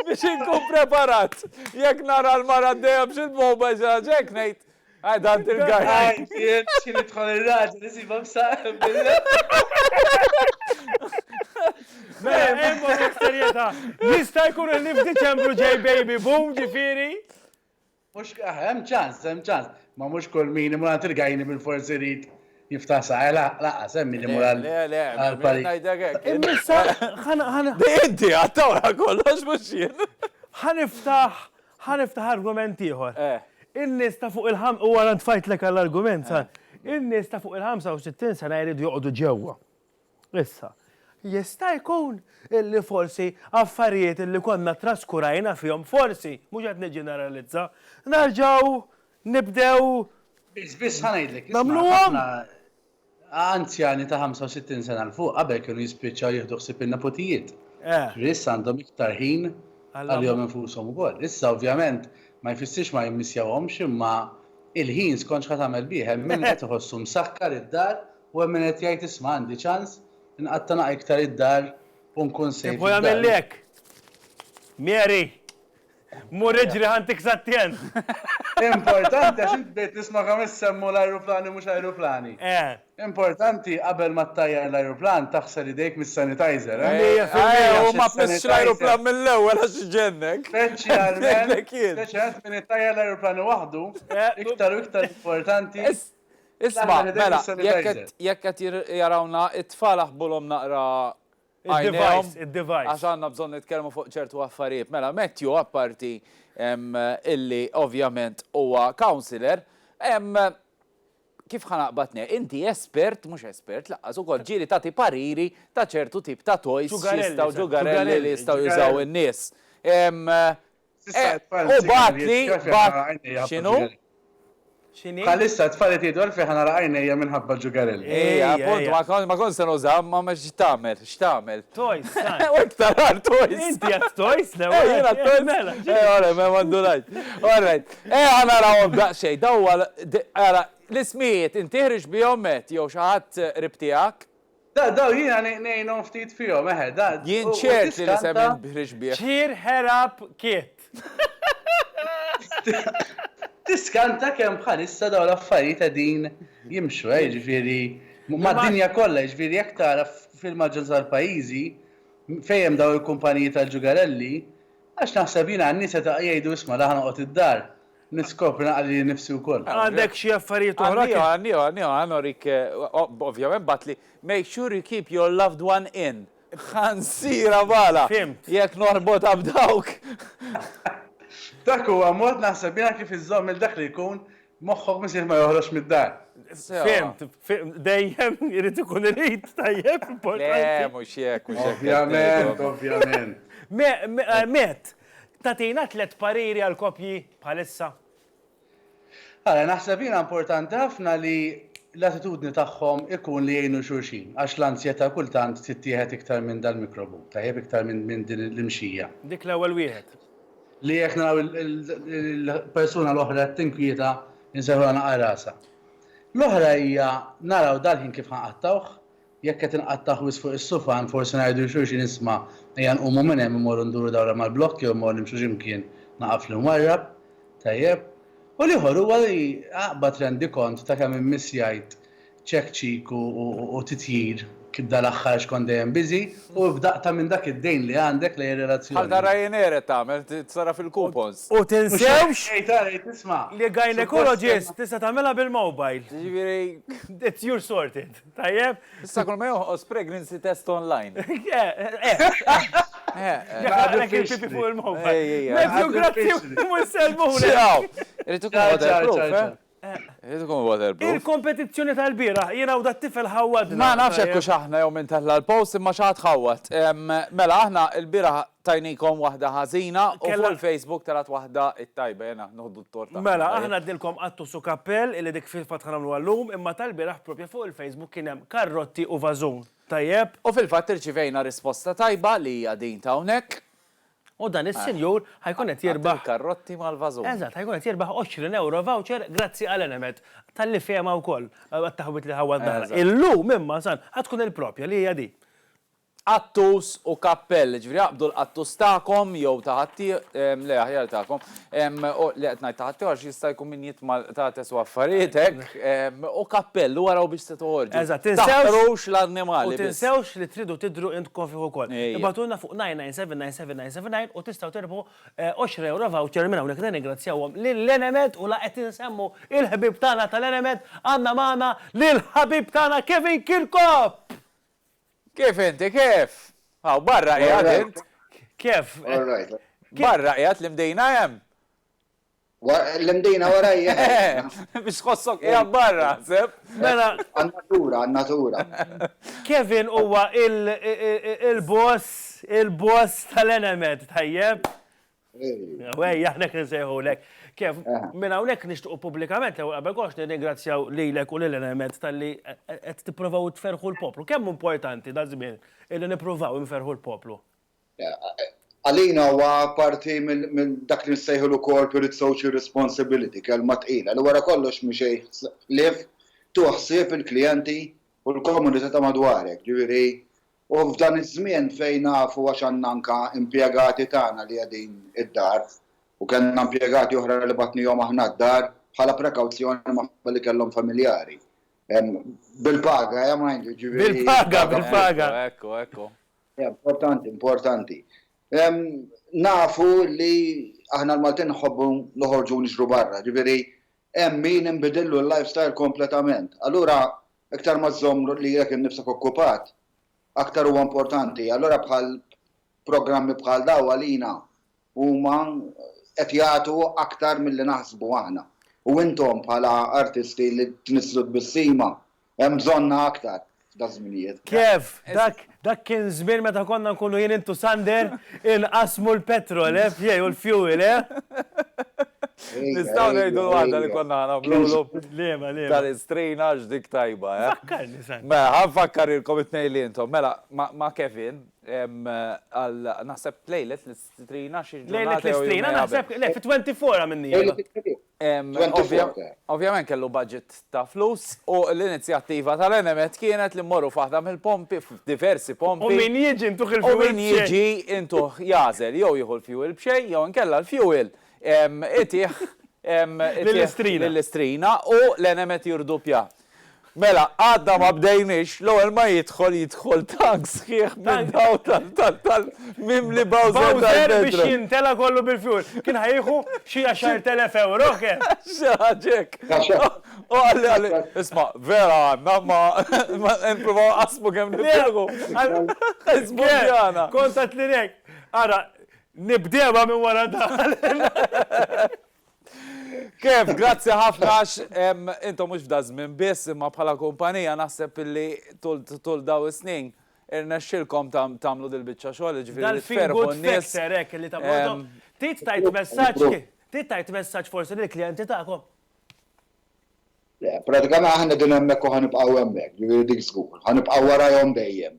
Biex inkun preparat. Jek nara l-mara d-dejja biex il-mobile ġaġek nejt. Għajdant il-għaj. Jien xin idħol il-raġel, nisiba msaqem Jista' jkun li f'Diċembru ġej baby boom ġifieri? Mux hemm ċans. Ma mux kull min imur għant il-għajni bil-forsi rid jiftaħ saħla, laqas hemm min imur għal-pari. Immissa, Inti għattawra kollox mux jien. ħaniftaħ argument ieħor. in-nies ta' fuq u għara tfajtlek għall-argument, san. In-nies ta' fuq il-65 sena jridu joqogħdu ġewwa. Issa, jista' jkun illi forsi affarijiet illi konna traskurajna fihom forsi, mhux qed niġġeneralizza, narġgħu nibdew Biss ħanajdlek. Nagħmluhom? Anzjani ta' 65 sena l-fuq qabel kienu jispiċċaw jieħdu ħsieb in-nepotijiet. Issa għandhom iktar ħin għal-jom infushom ukoll. Issa ovvjament ma jfissirx ma jimmissjawhomx imma il-ħin skont x'qed tagħmel bih hemm min qed iħossu msakkar id-dar u hemm min qed jgħid isma' għandi ċans inqatta' iktar id-dar u nkun sejf. U jagħmel lek. Mary, mur iġri ħantik sattjen. Importanti għax inti bdejt nisma' kemm issemmu l-ajruplani mhux ajruplani. Importanti qabel ma ttajjar l-ajruplan taħsel idejk mis-sanitizer. U ma tmissx l-ajruplan mill-ewwel għax ġennek. Speċjalment min ittajjar l-ajruplani waħdu, iktar u iktar importanti. Isma' mela, jekk qed jarawna it-tfal aħbulhom naqra id-device. Għax għandna bżonn nitkellmu fuq ċertu affarijiet. Mela, Matthew apparti illi ovvjament huwa counselor, kif ħanaqbatni, inti espert, mhux espert, laqqas ukoll ġieli tagħti pariri ta' ċertu tip ta' toys jistgħu ġugarelli li jistgħu jużaw in-nies. U batli x'inhu? Bħalissa tfallet jgħidu għalfejn ħana raqajnejja minħabba ġugarelli. Appunt, ma kont se nużaw, ma x'tagħmel, x'tagħmel. Toys, U iktar għal toys. Inti għad toys, Jiena toys. Ora, ma mandulajt. Alright. Ħana rawhom daqsxejn, dawwa l-ismijiet inti ħriġ bihom jew xi ħadd rib tiegħek? Daw jiena ngħinhom ftit fihom, Jien ċert li nisem ħriġ bih. Cheer her up, Kit. Tiskanta kemm bħalissa daw l-affarijiet qegħdin jimxu, ġifieri mad-dinja kollha, ġifieri jekk tara fil-maġġoranza tal-pajjiżi fejn hemm daw il-kumpaniji tal-ġugarelli, għax naħseb jiena n-nies qed jgħidu isma' la ħanoqgħod id-dar, niskopri naqli nifsi wkoll. Għandek xi affarijiet oħra. Għannorik, ovvjament batli, make sure you keep your loved one in. Ħansira bala. Fimt. Jekk norbot abdawk. Dak huwa mod naħseb jiena kif iżżomm il-dak li jkun moħħok misir ma joħroġ mid-dar. Fimt, dejjem irid ikun irid tajjeb importanti. Le, mhux hekk, Ovvjament. Met, tatina 3 pariri għal kopji bħalissa? Naħseb jiena importanti ħafna li l-attitudni tagħhom ikun li jgħinu xulxin, għax l-ansjetà kultant tittieħed iktar minn dal-mikrobu, tajjeb iktar minn din l-imxija. Dik l-ewwel wieħed. Li jekk naraw il-persuna l-oħra tinkwieta inseħħu naqra rasa. L-oħra hija naraw dal-ħin kif ħanqattawh, jekk qed inqattaw wis fuq is-sufan forsi ngħidu xulxin isma' ejja nqumu minn hemm immorru nduru dawra mal-blokk jew immorru nimxu x'imkien naqaf l-imwarrab, tajjeb. U l-ieħor huwa li aqbad rendi kont ta' kemm immiss jgħid check cheek u titjir kibda l-axħar xkon dejjem biżi u bdaqta minn dak id-dejn li għandek li relazzjoni. Għalda Ryanair tagħmel tsara fil-coupons. U tinsewx tisma' li gynecologist tista' tagħmelha bil-mobile. It's your sorted. Tajjeb? Issa kull ma joħos pregnancy test online. Il-kompetizzjoni tal-bira, jena u dat-tifel ħawadna. Ma nafx hekk xaħna jew minn tella l-post imma xaħat ħawat. Mela aħna l-bira tajnikom waħda ħażina u fuq il-Facebook tarat waħda it-tajba jena noħdu t-torta. Mela aħna ddilkom qattu su kappell illi dik fil-fatt ħanamlu għallum imma tal-biraħ propja fuq il-Facebook kien hemm karrotti u vażun. Tajjeb. U fil-fatt irċivejna risposta tajba li hija din ta' hawnhekk. U dan is-senjur ħajkun qed jirbaħ karrotti mal-vażun. Eżatt, ħajkun qed jirbaħ 20 euro voucher grazzi għal Enemed tal-li fehma wkoll għat-taħwit li ħawadna. Illum imma san ħadkun il-propja li hija di. Attus u kappell, ġifieri jaqbdu l-qattus tagħkom jew taħatti, le aħjar tagħkom, li qed ngħid taħatti għax jista' jkun min jitma' tagħtes u affarijiet hekk, u kappell waraw biex se toħorġu. Eżatt, tinsewx l-annimali. U tinsewx li tridu tidru intkom fih ukoll. Ibatulna fuq 9979799 u tistgħu tirbħu 20 euro voucher minn hawnhekk ningrazzjawhom lill-Enemed u la qed insemmu il-ħbib tagħna tal-Enemed għandna magħna lill-ħabib tagħna Kevin Kirkop. Kif inti, kif? Għaw, barra qiegħed int. Kif? All right. Barra qiegħed li mdejna hemm. L-imdina warajja. Biex xossok ija barra, seb? Mela, Għannatura. Kevin huwa il-boss tal-Enemed, tajjeb? Wej, jahnek nsejħu lek. Kif, minna unek nishtuqu publikament, għabel kox nirringrazzjaw lilek u l-Enemed tal-li għed t-provaw t-ferħu l-poplu. Kemm importanti da żmien illi niprovaw nferħu l-poplu? Għalina huwa parti minn dak li nsejħu l-corporate social responsibility, kelma tqila. Li wara kollox miexej lif tuħsib il-klijenti u l-komunità ta' madwarek. Ġifieri, u f'dan iż-żmien fejn nafu għax għandna anke impjegati tagħna li qegħdin id-dar u kellna impjegati oħra li batnihom aħna d-dar bħala prekawzjoni ma' li kellhom familjari. Bil-paga, mind you, ġifieri. Bil-paga. Ekku. Importanti. Nafu li aħna l-Maltin nħobbu noħorġu nixru barra, ġifieri hemm min inbidillu l-lifestyle kompletament. Allura iktar ma żomm li jekk innifsek okkupat, aktar huwa importanti. Allura bħal programmi bħal daw għalina huma qed jagħtu aktar milli naħsbu aħna. U intom bħala artisti li tnislu bis-sima hemm bżonna aktar da żminijiet. Kif, dak kien żmien meta konna nkunu jien intu Sander inqasmu l-petrol, u l-fuel, Nistaw ngħidu l-waħda li konna nagħmlu Lema. tal-istrina dik tajba, Fakkarni, Sander. Mela, ħanfakkar ilkom it-tnejn li intom. Mela, ma' Kevin, għal naħseb lejlet l-istrina xi Lejlet l-istrina, naħseb, le, fi-24 minni. Ovvjament kellu budget ta' flus u l-inizjattiva tal-Enemed kienet li mmorru f'aħda mill-pompi, diversi pompi. U min jiġi intuħ il-fuel. U min jiġi intuħ jażel, jew jieħu l-fuel b'xejn, jew nkella l-fuel. Itiħ l-istrina u l-Enemed jirdupja. Mela, għadda ma bdejnix, l-ewwel ma jidħol tank sħiħ minn daw tal-mimli Bowser biex jintela kollu bil-fuel. Kien ħajħu xi 10,000 euro, kien? Xaġek. U għalli, isma, vera għanna, ma nprovaw qasmu kemm nibdegu. Isbudjana. Kontat li nek. Ara, nibdeba minn wara daħal. Kif, grazzi ħafna intom mhux f'da żmien biss imma bħala kumpanija naħseb illi tul daw is-snin irnexxilkom tagħmlu dil-biċċa xogħol, ġifieri tferħu n-nies. Hekk li tagħmlu. Trid tajt messaġġ forsi lill-klijenti tagħkom. Pratikament aħna din hemmhekk u ħanibqgħu hemmhekk, ġifieri dik żgur, ħanibqgħu warahom dejjem.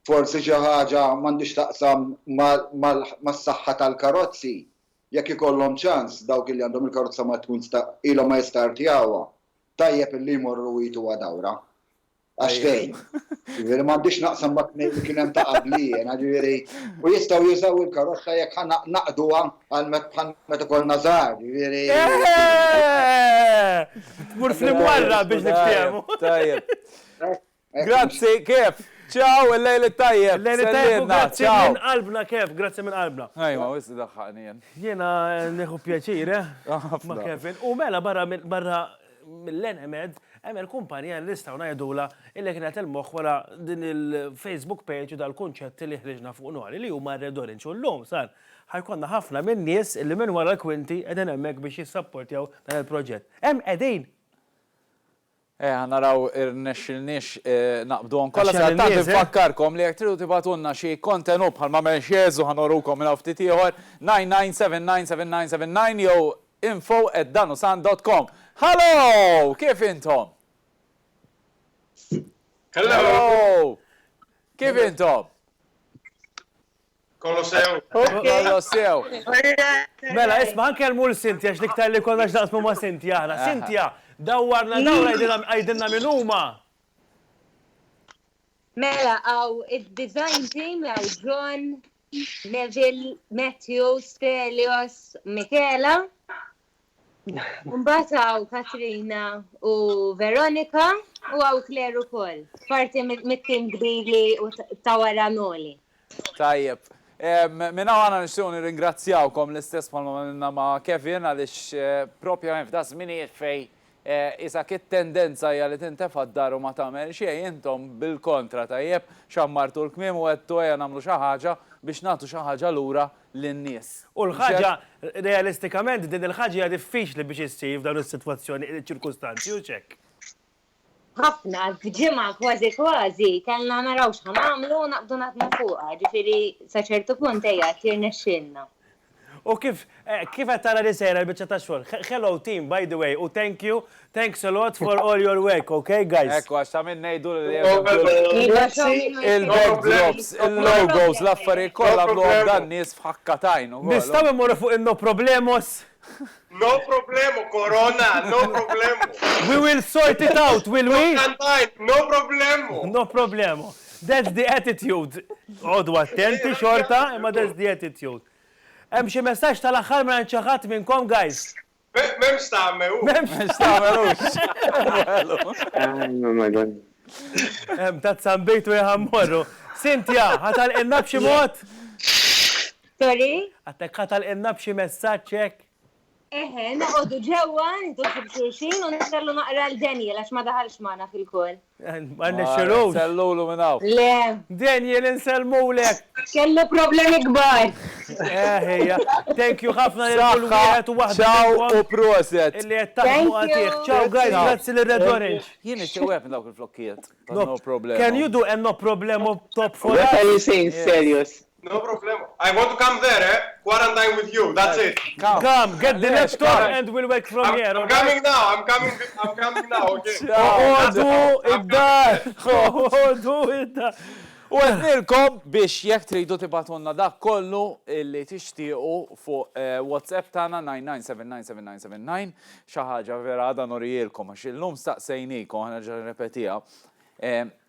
Forsi xi ħaġa m'għandix taqsam mas-saħħa tal-karozzi. Jekk ikollhom ċans dawk li għandhom il-karozza ma tkun ilhom ma jistartjawha, tajjeb illi jmorru jitu dawra. Għax fejn. Ġifieri m'għandix naqsam ma kien hemm ta' qablien, ġifieri u jistgħu jużaw il-karozza jekk naqduha għal meta ikollna żgħar, ġifieri. Tmur fl-imwarra biex niftehmu. Tajjeb. Grazzi, kif? Ciao, il-lejl tajjeb. Il-lejl tajjeb, grazzi minn qalbna kif, grazzi minn qalbna. Ajma, wissi daħħani jen. Jena neħu pjaċir, ma Kevin. U mela barra mill-Enemed, għemel kumpanija l-istaw najdula illi kienet il-moħ wara din il-Facebook page u dal-konċett li ħriġna fuq nuħali li huma Red Orange. U l-lum, san, ħajkonna ħafna minn nies illi minn wara l-kwinti edin hemmhekk biex jissapportjaw dan il-proġett. Hemm qegħdin. Naraw irnexxilniex naqbduhom kollha sa nfakkarkom li jekk tridu tibatunna xi kontenut bħal ma menxieżu ħanorukom minn ftit ieħor 997979979 jew info@danusan.com. Hello! Kif intom? Hello! Kif intom? Kollu sew. Kollu sew. Mela, isma' nkellmu l-Sintja x'liktar li konna x'naqsmu ma' Sintja aħna. Sintja, dawwarna għajdinna minn huma. Mela, għaw id-design team għaw John, Neville, Matthew, Stelios, Michela. Mbagħad għaw Katrina u Veronika u għaw Claire ukoll. Parti mit-tim kbiri u tawara Noli. Tajjeb. Minna għana nixtiequ nirringrazzjawkom l-istess bħalma minna ma' Kevin għaliex propjament f'da żminijiet fej Isak it-tendenza hija li tintefa' d-dar u ma tagħmel xejn intom bil-kontra tajjeb xammartu l-kmiem u għedtu nagħmlu xi ħaġa biex nagħtu xi ħaġa lura lin-nies. U l-ħaġa realistikament din il-ħaġa hija diffiċli biex issir f'dawn is-sitwazzjoni ċirkustanzi u ċekk. ħafna, ġimgħa kważi kellna naraw x'ħamlu u naqbdu naħdmu fuqha, ġifieri sa ċertu punt tirnexxilna. U kif qed tara li sejra l-biċċa ta' xogħol? Hello team, by the way, u thanks a lot for all your work, okay guys? Ekku, għax ta' minn ngħidu il-backdrops, il-logos, l-affarijiet kollha blu dan nies f'ħakkatajn. Nistgħu immorru fuq no problemos. No problemo, Corona, no problemo. We will sort it out, will we? No problemo. No problemo. That's the attitude. Għodu attenti xorta, imma that's the attitude. Hemm xi messaġġ tal-aħħar minn xi ħadd minnkom, guys. M'hemmx tagħmel. M'hemmx tagħmelux. Hemm ta' tsambejtu jaħammorru. Cynthia, ħatalqilna b'xi mod? Sorry? Ħatalqilna b'xi messaġġ hekk? Noqogħdu ġewwa, nitolbu b'xulxin u nistellu naqra l-Daniel għax ma daħalx magħna fil-kol. Ma nixxilux. Sellulu minn hawn. Le. Daniel insellmulek. Kellu problemi kbar. Ejja, thank you ħafna lil kull wieħed u waħda. Ciao u proset. Illi qed taħdmu għatih. Ciao guys, grazzi lil Red Orange. Jien nixtieq minn dawk il-flokkijiet. No problem. Can you do a no problemo top for us? What are you saying, serious? No problem. I want to come there, Quarantine with you. That's it. Come, get the laptop and we'll work from here. I'm coming now. I'm coming now. Okay. Oħdu id-dar. Oħdu id-dar. U għednilkom biex jek tridu tibatunna dak kollu illi tixtiequ fuq WhatsApp tana 99799799 xaħġa vera għada norijilkom għax il-lum staqsejnikom għana ġa repetija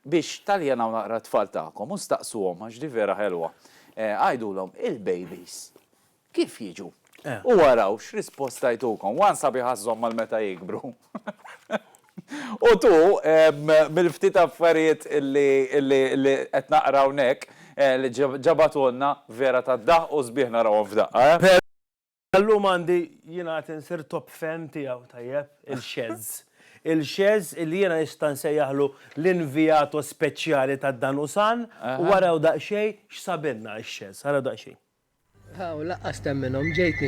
biex taljana naqra tfal ta'kom u staqsuhom għax di vera ħelwa. Għajdulhom il-babies kif jiġu? U waraw x'risposta jtukom, wan sabi ħażhom mal-meta jikbru. U tu, mill-ftit affarijiet illi qed naqraw nek li ġabatulna vera tad-daħ u sbieħ narawhom f'daqqa. Allum għandi jiena qed insir top fan tiegħu tajjeb il-Xez. Il-Xez li jiena nista' nsejjaħlu l-invijato speċjali tad-Danusan u waraw daqsxejn x'sabilna x-Xez. Ara daqsxejn. Haw laqqas temminhom ġejt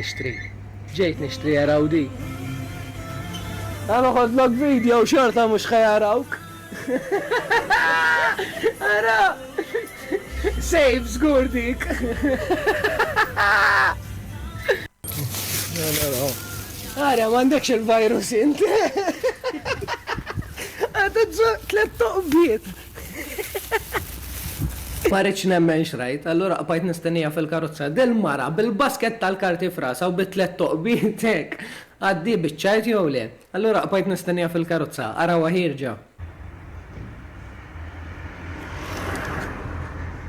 nixtri jaraw di. Għana ħodlok video xorta mux ħajarawk. Ara, safe zgur dik. Ara, mandekx il-virus int. Għata tlet toqbiet. Marriċ nemmen xrajt, allura qbajt nistennija fil-karozza del-mara bil-basket tal-karti frasa u bit-tlet toqbiet hekk. Għaddi biċċajt jew le. Allura qbajt nistennija fil-karozza, ara waħirġa.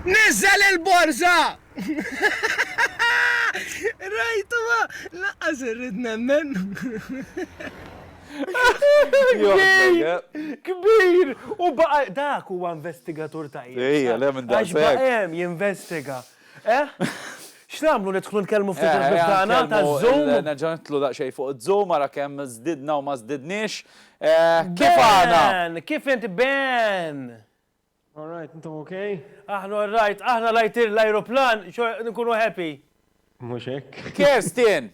Nizzel il-borza! Rajtu ma, laqqas irrid nemmen. Kbir! U baqa dak huwa investigatur tajjeb. Ejja, le minn dak. Għax baqem jinvestiga. X'nagħmlu nidħlu nkellmu ftit il-bibtana taż-Zoom? Nerġa' nitlu daqsxejn fuq iż-Zoom ara kemm żdidna u ma żdidniex. Kif għana? Kif inti Ben? All right, intom okay? Aħna all right, aħna lajtir l-ajruplan, nkunu happy. Mhux hekk. Kerstin,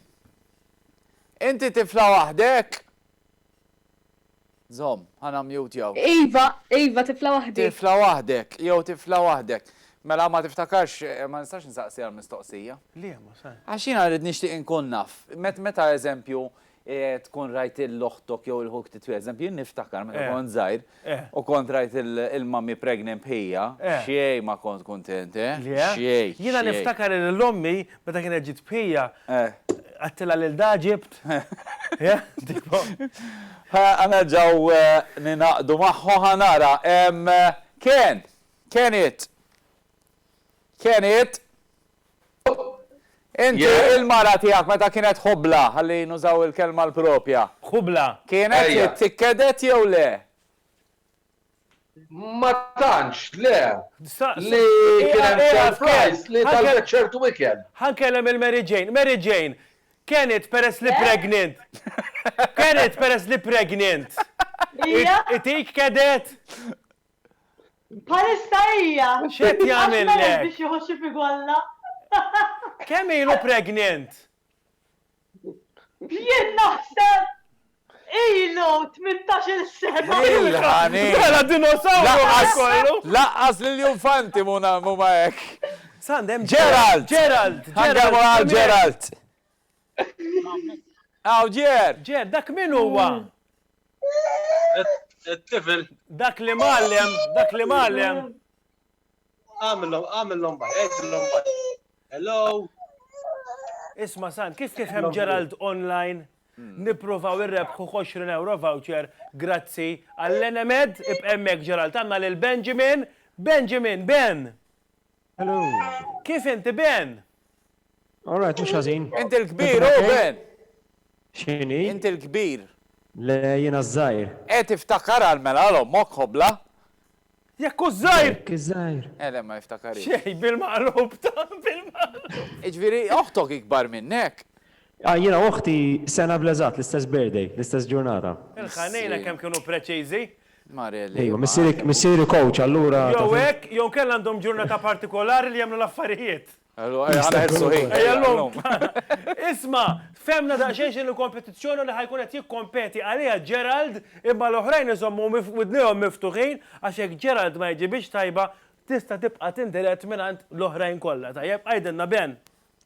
inti tifla waħdek? Zom, ħana mute jew. Iva, tifla waħdek. Tifla waħdek, jew tifla waħdek. Mela ma tiftakarx, ma nistax nsaqsi għal-mistoqsija. Li ma sa. Għaxina rrid nixtieq inkun naf. Meta eżempju tkun rajt il-loħtok jew il-ħuk titwi, eżempju niftakar meta kont żgħir u kont rajt il-mammi pregnant bħija, xej ma kont kontent, xej. Jiena niftakar l-ommi meta kienet ġiet bħija għattila l-da ġibt. Għana ġaw ninaqdu maħħu ħanara. Kenit, inti il-mara tijak meta kienet ħubla, għalli nużaw il-kelma l-propja. Ħubla. Kienet tikkedet jew le? Ma tantx, le. Li kienet surprise li tal-ċertu weekend. Ħankellem il-Mary Jane. Mary Jane, Kienet peress li pregnant. Kienet peress li pregnant. Itik kedet? Palista hija. X'qed jagħmellek? Biex joħoxi fi golla. Kemm ilu pregnant? Jien naħseb ilu 18 sena. Il-ħani. Mela dinosawru kollu. Laqqas l-infanti muna muma hekk. Sandem Gerald. Ħanġabu għal Gerald. Aw, Ger, dak min huwa? الطفل Dak li mallem. عامل لهم Hello. Isma' San, kif hemm Gerald online? Nipprovaw irrebħu 20 euro voucher grazzi għall-Enemed ib'hemmhekk Gerald għandna lil Benjamin. Ben. Hello. Kif inti Ben? All right, mhux ħażin. Inti l-kbir, Ben. X'inhi? Inti l-kbir. Le jiena żgħir. Qed iftakar għal-mela għalhom mok ħobla. Jekk hu żgħir. Iż-żgħir. Le ma jiftakar. Xej bil-maqrub bil-maqrub. Iġifieri oħtok ikbar minnek. Jiena uħti sena bleżat l-istess birthday, l-istess ġurnata. Il-ħanejna kemm kienu preċiżi. Marelli. Ejwa, missieri coach allura. Jew hekk, jew kellha għandhom ġurnata partikolari li jagħmlu l-affarijiet. Isma, femna daqxejn il-kompetizzjoni li ħajkun qed jikkompeti għaliha Gerald imma l-oħrajn iżommu widnihom miftuħin għax hekk Gerald ma jġibix tajba tista' tibqa' tindiret mingħand l-oħrajn kollha. Tajjeb għajdilna Ben.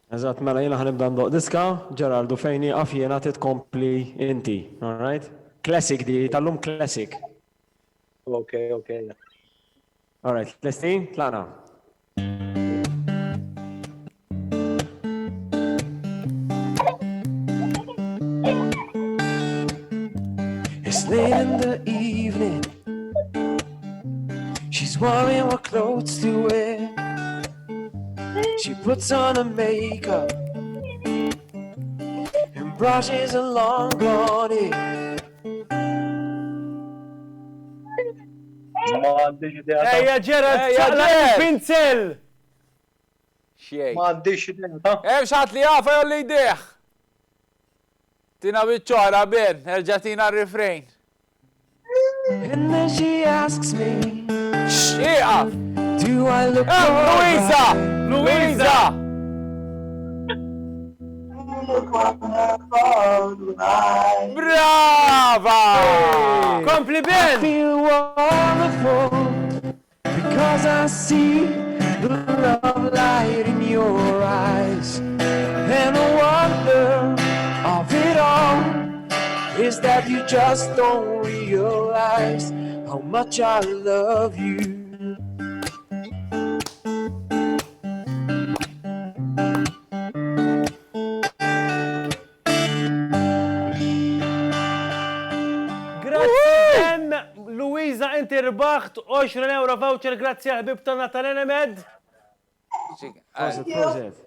Eżatt, mela jiena ħanibda ndoq diska, Geraldu fejn nieqaf jiena titkompli inti, all right? Classic di, tal-lum classic. Okay. All right, lesti, tlaqna. It's late in the evening. She's worrying what clothes to wear. She puts on her makeup and brushes her long blonde hair. Ejja Gerald, ċaqla il-pinsel! Xiej. Ma għandix idea. Xat li għafa jolli jdeħ. Tina bitċora Ben, erġatina r-refrain. And then she asks me, Xieqaf! do I look Louisa! Brava! Kompli I Ben! feel wonderful because I see the love light in your eyes. And the wonder of it all is that you just don't realize how much I love you. Luisa, inti rbaħt 20 euro voucher grazzi għal-ħbib tagħna tal-Enemed.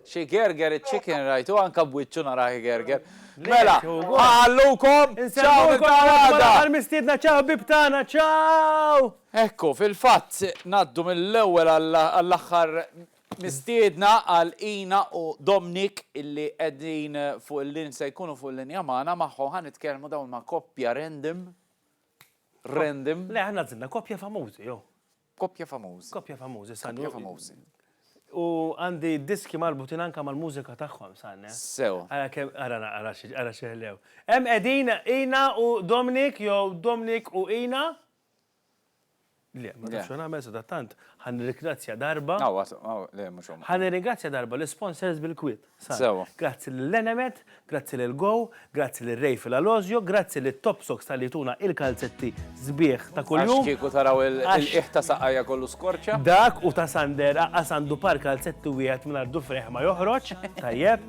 Xi Gerger il-chicken right, u anka bwiċċu naraħi Gerger. Mela, għallukom, ċaw il-tarada. Għal-mistiedna ċaw ħbib tagħna, ċaw! Ekku, fil-fatt naddu mill-ewwel għall-aħħar mistiedna għal Ina u Dominik illi qegħdin fuq il-lin se jkunu fuq il-linja magħna magħhom ħanitkellmu dawn ma' koppja random. Le, ħanna zilna koppja famużi, jo. Koppja famużi. Koppja famużi, sanni. Koppja famużi. U għandi diski marbutin anka mal-mużika tagħhom, sanni. Sew. Ara xeħlew. Hemm qegħdin Ina u Dominik, jew Dominik u Ina. Le, ma tafx nagħmel sa tant. Ħanirringrazzja darba. Le, mhux huma. Ħanirringrazzja darba l-sponsors bil-kwit. Sewa. Grazzi l-Enemed, grazzi l-Go, grazzi l-Rejf l-Alozio, grazzi l-Top Socks tal-li tuna il-kalzetti zbieħ ta' kuljum. Għax kieku taraw il-iħta saqqajja kollu skorċa. Dak u ta' Sander għasandu par kalzetti wieħed minn ardu freħ ma joħroġ, tajjeb.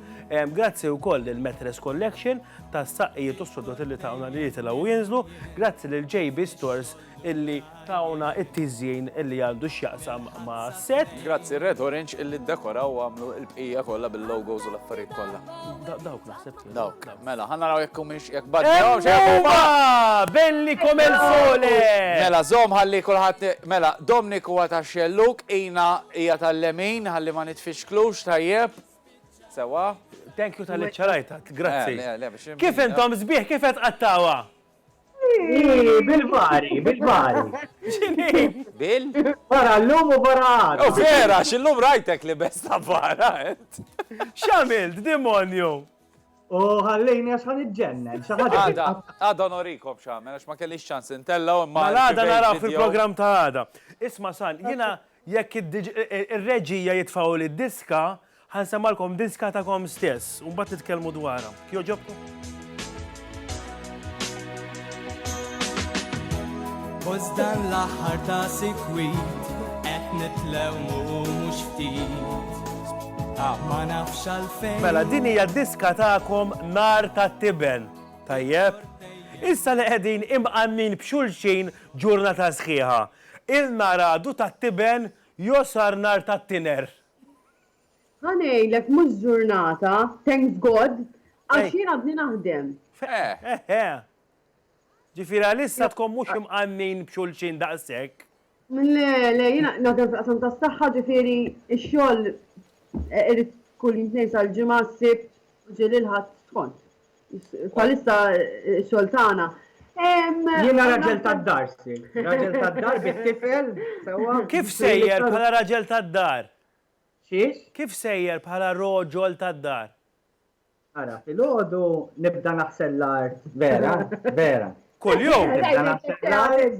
Grazzi u koll il-Metres Collection ta' saqqijiet u s-sodot illi ta'una li jitilaw jinżlu. Grazzi l-JB Stores illi ta'una it-tiżjien illi għandu x'jaqsam ma' set. Grazzi Red Orange illi d-dekoraw u għamlu il-bqija kollha bil-logos u l-affarijiet kollha. Dawk naħseb. Dawk. Mela, ħanna raw jekk mhix jekk baddew belli come il-sole! Mela, żomm ħalli kulħadd mela, Dominik huwa ta' xelluk, Ina hija tal-lemin ħalli ma nitfixklux tajjeb. Sewa. Thank you tal-li ċarajtat, grazzi. Kif Kif intom sbieħ, kif qed qattawa? Bil-bari. X'inhi? Bil? Bara l-lum u bara Oh, vera, xillum rajtek li besta bara. X'għamilt, demonju? U ħallejni għax ħan iġġennen. Għada norikom xamel, għax ma kellix ċans intella u ma l-għada naraw fil-program ta' għada. Isma san, jina jekk il-reġija jitfaw li diska, ħansemmalkom diska ta'kom stess, un bat titkellmu dwarha. Kjo ġobkom? Bozdan l-aħħar ta' sikwit, qed nitlewmu mhux ftit. Ma nafx għalfejn. Mela, din hija diska ta'kom Nar tat-Tiben. Tajjeb? Issa li qegħdin imqannin b'xulxin ġurnata sħiħa. Il-naradu tat-Tiben josar nar tat-tiner. Ħanejlek mhux ġurnata, thanks God, għax jien għadni naħdem. Ġifieri għalissa tkun mhux imqannin b'xulxin daqshekk. Le, jiena naħdem fil-qasam tas-saħħa ġifieri x-xogħol irid kull jintnejn sal-ġimgħa ssib ġieli l-ħadd skont. Bħalissa x-xogħol tagħna. Jiena raġel tad-dar, raġel tad-dar bit-tifel. Kif sejjer bħala raġel tad-dar? Xiex? Kif sejjer bħala roġol tad-dar? Ara, fil-ħodu nibda naħsel l-art, vera. Kull-jum? Nibda naħsel l-art,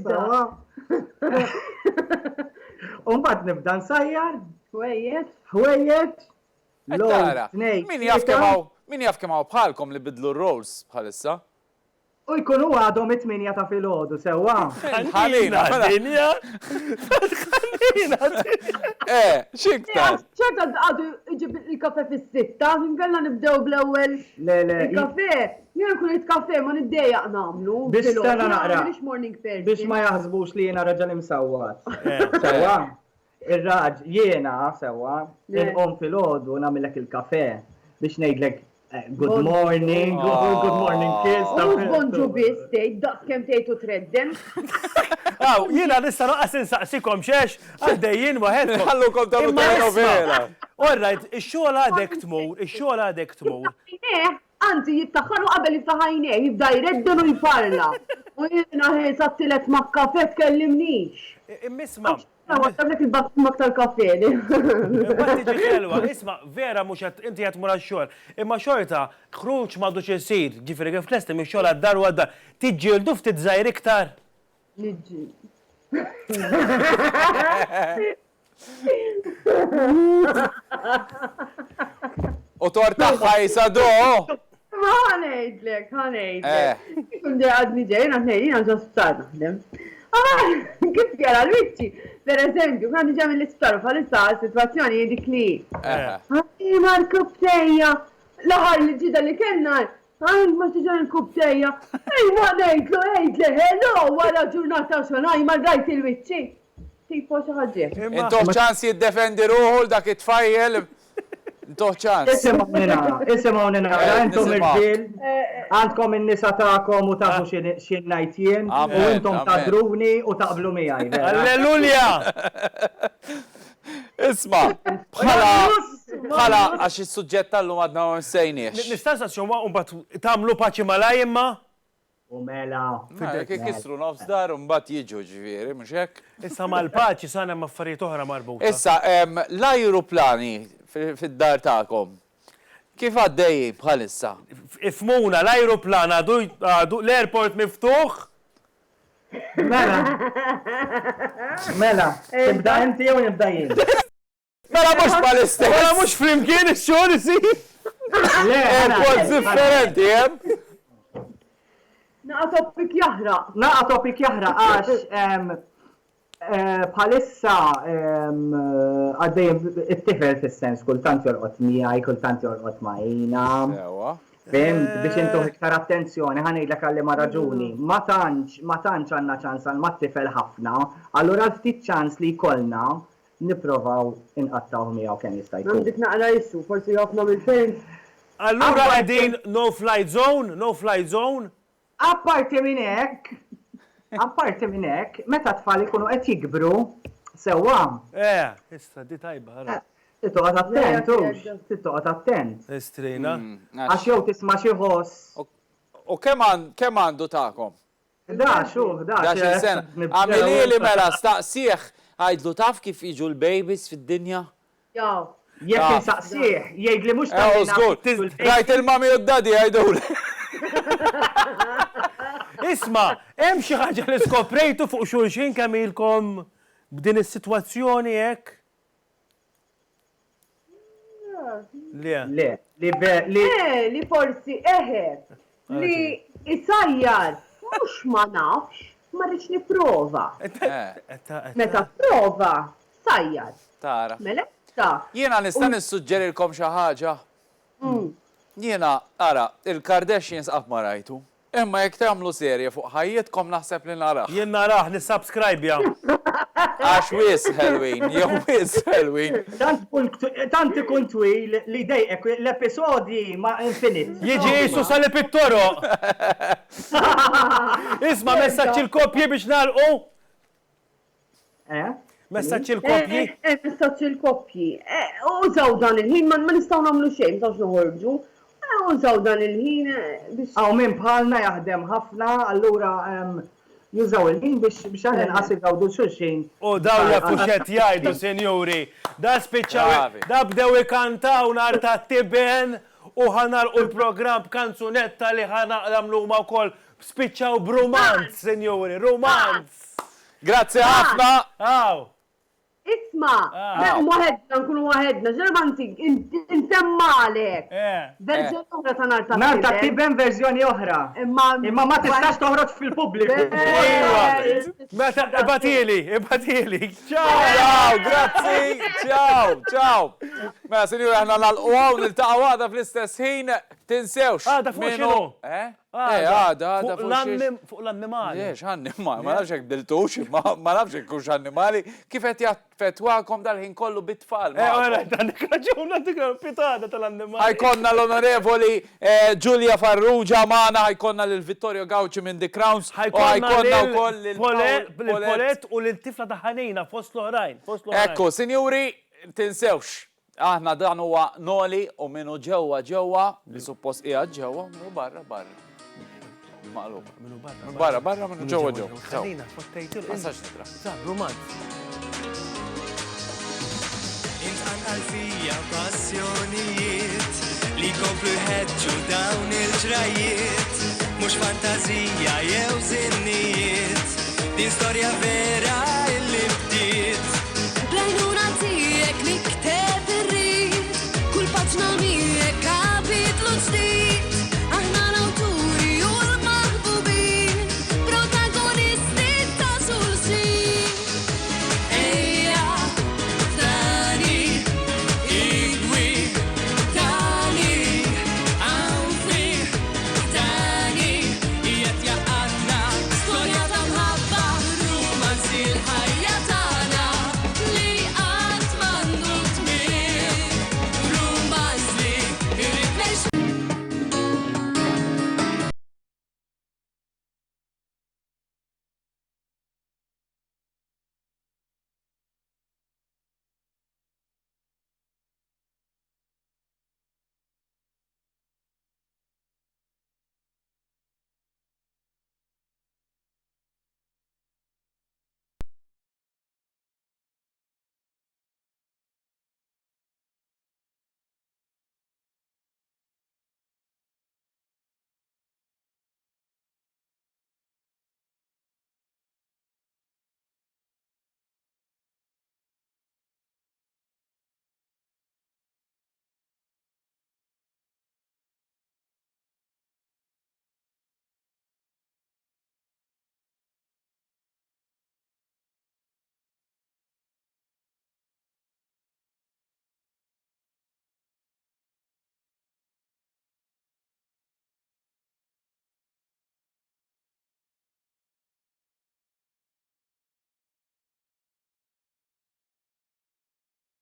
Umbat nibda nsajjar. Ħwejjet. Tara, min jaf kemaw bħalkom li bidlu rolls bħalissa? U jkunu għadhom 8 ta' fil-ħodu, sewa. Ħalina, dinja? Xiktar? ċerta għadu iġib il-kafe fis-sitta, nkella nibdew bl-ewwel il-kafe. Jien kun kafe ma niddejjaq nagħmlu. Biex tara naqra. Morning person. Biex ma jaħsbux li jiena raġel imsawwat. Sewa. Ir-raġ jiena sewa, inqom fil-ħodu nagħmilek il-kafe biex ngħidlek good morning, good morning kiss. U bonġu bis tgħid daqs kemm tgħidu treddem. Aw, jiena nista' noqqas insaqsikom xex għaddejjin waħedkom. Ħallukom tagħmlu telenovela. Orrajt, ix-xogħol għadek tmur, Anzi, jiftaħħaru qabel jiftaħajnej, jibda jredden u jparla. U jiena ħesa t-tilet ma' kafe tkellimnix. Immisma. Għattablek il-bakmak tal-kafe. Isma, vera mux inti għatmur għax-xogħol. Imma xorta, ħruġ m'għadux isir, ġifieri kif tlestem ix-xogħol għad-dar u għad-dar. Tiġġieldu ftit żgħir iktar. Niġġi. U torta ħajsa do! Ma ħanejdlek. Kundi għadni ġejna ħnejjina ġostar naħdem. Kif jara l-wicċi? Per eżempju, għandi ġam l-isptar bħalissa situazzjoni dik li. Marku btejja, laħar li ġida li kena, ma tiġan il-kubtejja. Ma nejdlu, hello, wara ġurnata xonaj, ma rajt il-wicċi. Tipo xaħġi. Intoħ ċans jiddefendi ruħu dak it-tfajjel. Intoħ ċans. Isimgħu nara, intom irġiel, għandkom in-nisa tagħkom u tafu x'in ngħid jien, u intom tadruni u taqblu miegħi. Alleluja! Isma' bħala għax is-suġġett tal-lum għadna ma nsejniex. Nista' nsazzjom mbagħad tagħmlu paċi malaj imma? U mela. Kisru nofs dar u mbagħad jiġu ġifieri, mhux hekk? Issa mal-paċi sana ma' affarijiet oħra marbuta. Issa l-ajruplani fid-dar tagħkom. Kif għaddej bħalissa? Ifmuna l-ajruplan għadu l-airport miftuħ? Mela, tibda inti jew nibda jien? Mela mhux bħal-istess. Mela mhux flimkien ix-xogħol isir. Airports differenti, hemm? Naqa topik jaħraq għax bħalissa għaddej it-tifel fis-sens kultant jorqot miegħi, kultant jorqot ma'jina. Fimt, biex intom iktar attenzjoni, ħanejdlek għalli ma raġuni. Ma tantx għandna ċans għal mat-tifel ħafna, allura ftit ċans li jkollna nipprovaw inqattaw miegħu kemm jista' jkun. Għandik naqra jissu, forsi ħafna mill-film. Allura qegħdin no flight zone? Apparti minn hekk, meta tfal ikunu qed jikbru sewwa. Issa di tajba. Tittoqgħod attent, tittoqgħod attent. Estrina. Għax jew tisma' xi ħoss. U kemm għandu tagħkom? 11 sena. Għamili mela staqsieħ għajdlu taf kif jiġu l-babies fid-dinja? Jaw. Jekk insaqsih, jgħid li mhux żgur. Rajt il-mami u d-dadi għajduli. Isma, hemm xi ħaġa li skoprejtu fuq xulxin kemm ilkom b'din is-sitwazzjoni hekk? Li forsi li isajjar mhux ma nafx, ma rridx nipprova. Meta prova, sajjar. Tara. Mela Jiena nista' nissuġġerilkom xi ħaġa. Jiena, ara, il-Kardashians qatt ma rajtu. Imma jekk tagħmlu serje fuq ħajjitkom naħseb li narah. Jien narah nissubscribe ja. Għax wis Halloween, jew wis Halloween. Tant ikun twil li dejqek l-episodji ma' infinit. Jiġi jisu sal-pittoro. Isma' messaġġ il-kopji biex nagħlqu. Messaġġ il-kopji. Messaġġ il-kopji. Użaw dan il-ħin, ma nistgħu nagħmlu xejn, ma noħorġu. Użaw dan il-ħin biex. Għaw minn bħalna jaħdem ħafna, allura jużaw il-ħin biex għan inqasib għawdu xulxin. U daw jafu xed jgħidu, senjuri. Da spiċċaw, da bdew ikantaw nar ta' tiben u ħanarqu l-programm b'kanzunetta li ħanaqlamlu ma' wkoll spiċċaw b'romanz, senjuri, romanz. Grazzi ħafna. Isma, waħedna, nkunu waħedna, ġermanti, insemmalek. Verżjoni oħra ta' nar ta' Nar ta' tiben verżjoni oħra. Imma ma tistax toħroġ fil-pubbliku. Meta, ibatili. Ciao, grazzi. Ciao. Mela, sinjuri, aħna nal-qwaw nil-taqgħu għada fl-istess ħin, tinsewx. Għada fuq xinu? Għada fuq l-annimali. Liex, annimali, ma nafx hekk diltux, ma nafx hekk hux annimali, kif qed jaffettwakom dal-ħin kollu bit-tfal. Għandek raġun, għandek pitada tal-annimali. Ħajkonna l-onorevoli Giulia Farrugia magħna, ħajkonna lil Vittorio Gauci minn The Crowns, u ħajkonna wkoll l-Polet u l-tifla ta' ħanina fost l-oħrajn. Ekku, sinjuri, tinsewx. Aħna dan huwa Noli u minnu ġewwa li suppost qiegħed ġewwa minnu barra. Maqlub. Minnu barra minnu ġewwa. Ħanina, fottejtu. Ma sax nidra. Romanz. Intqanqal fija passjonijiet li komplu jħeġġu dawn il-ġrajiet, mhux fantazija jew żinnijiet, din storja vera.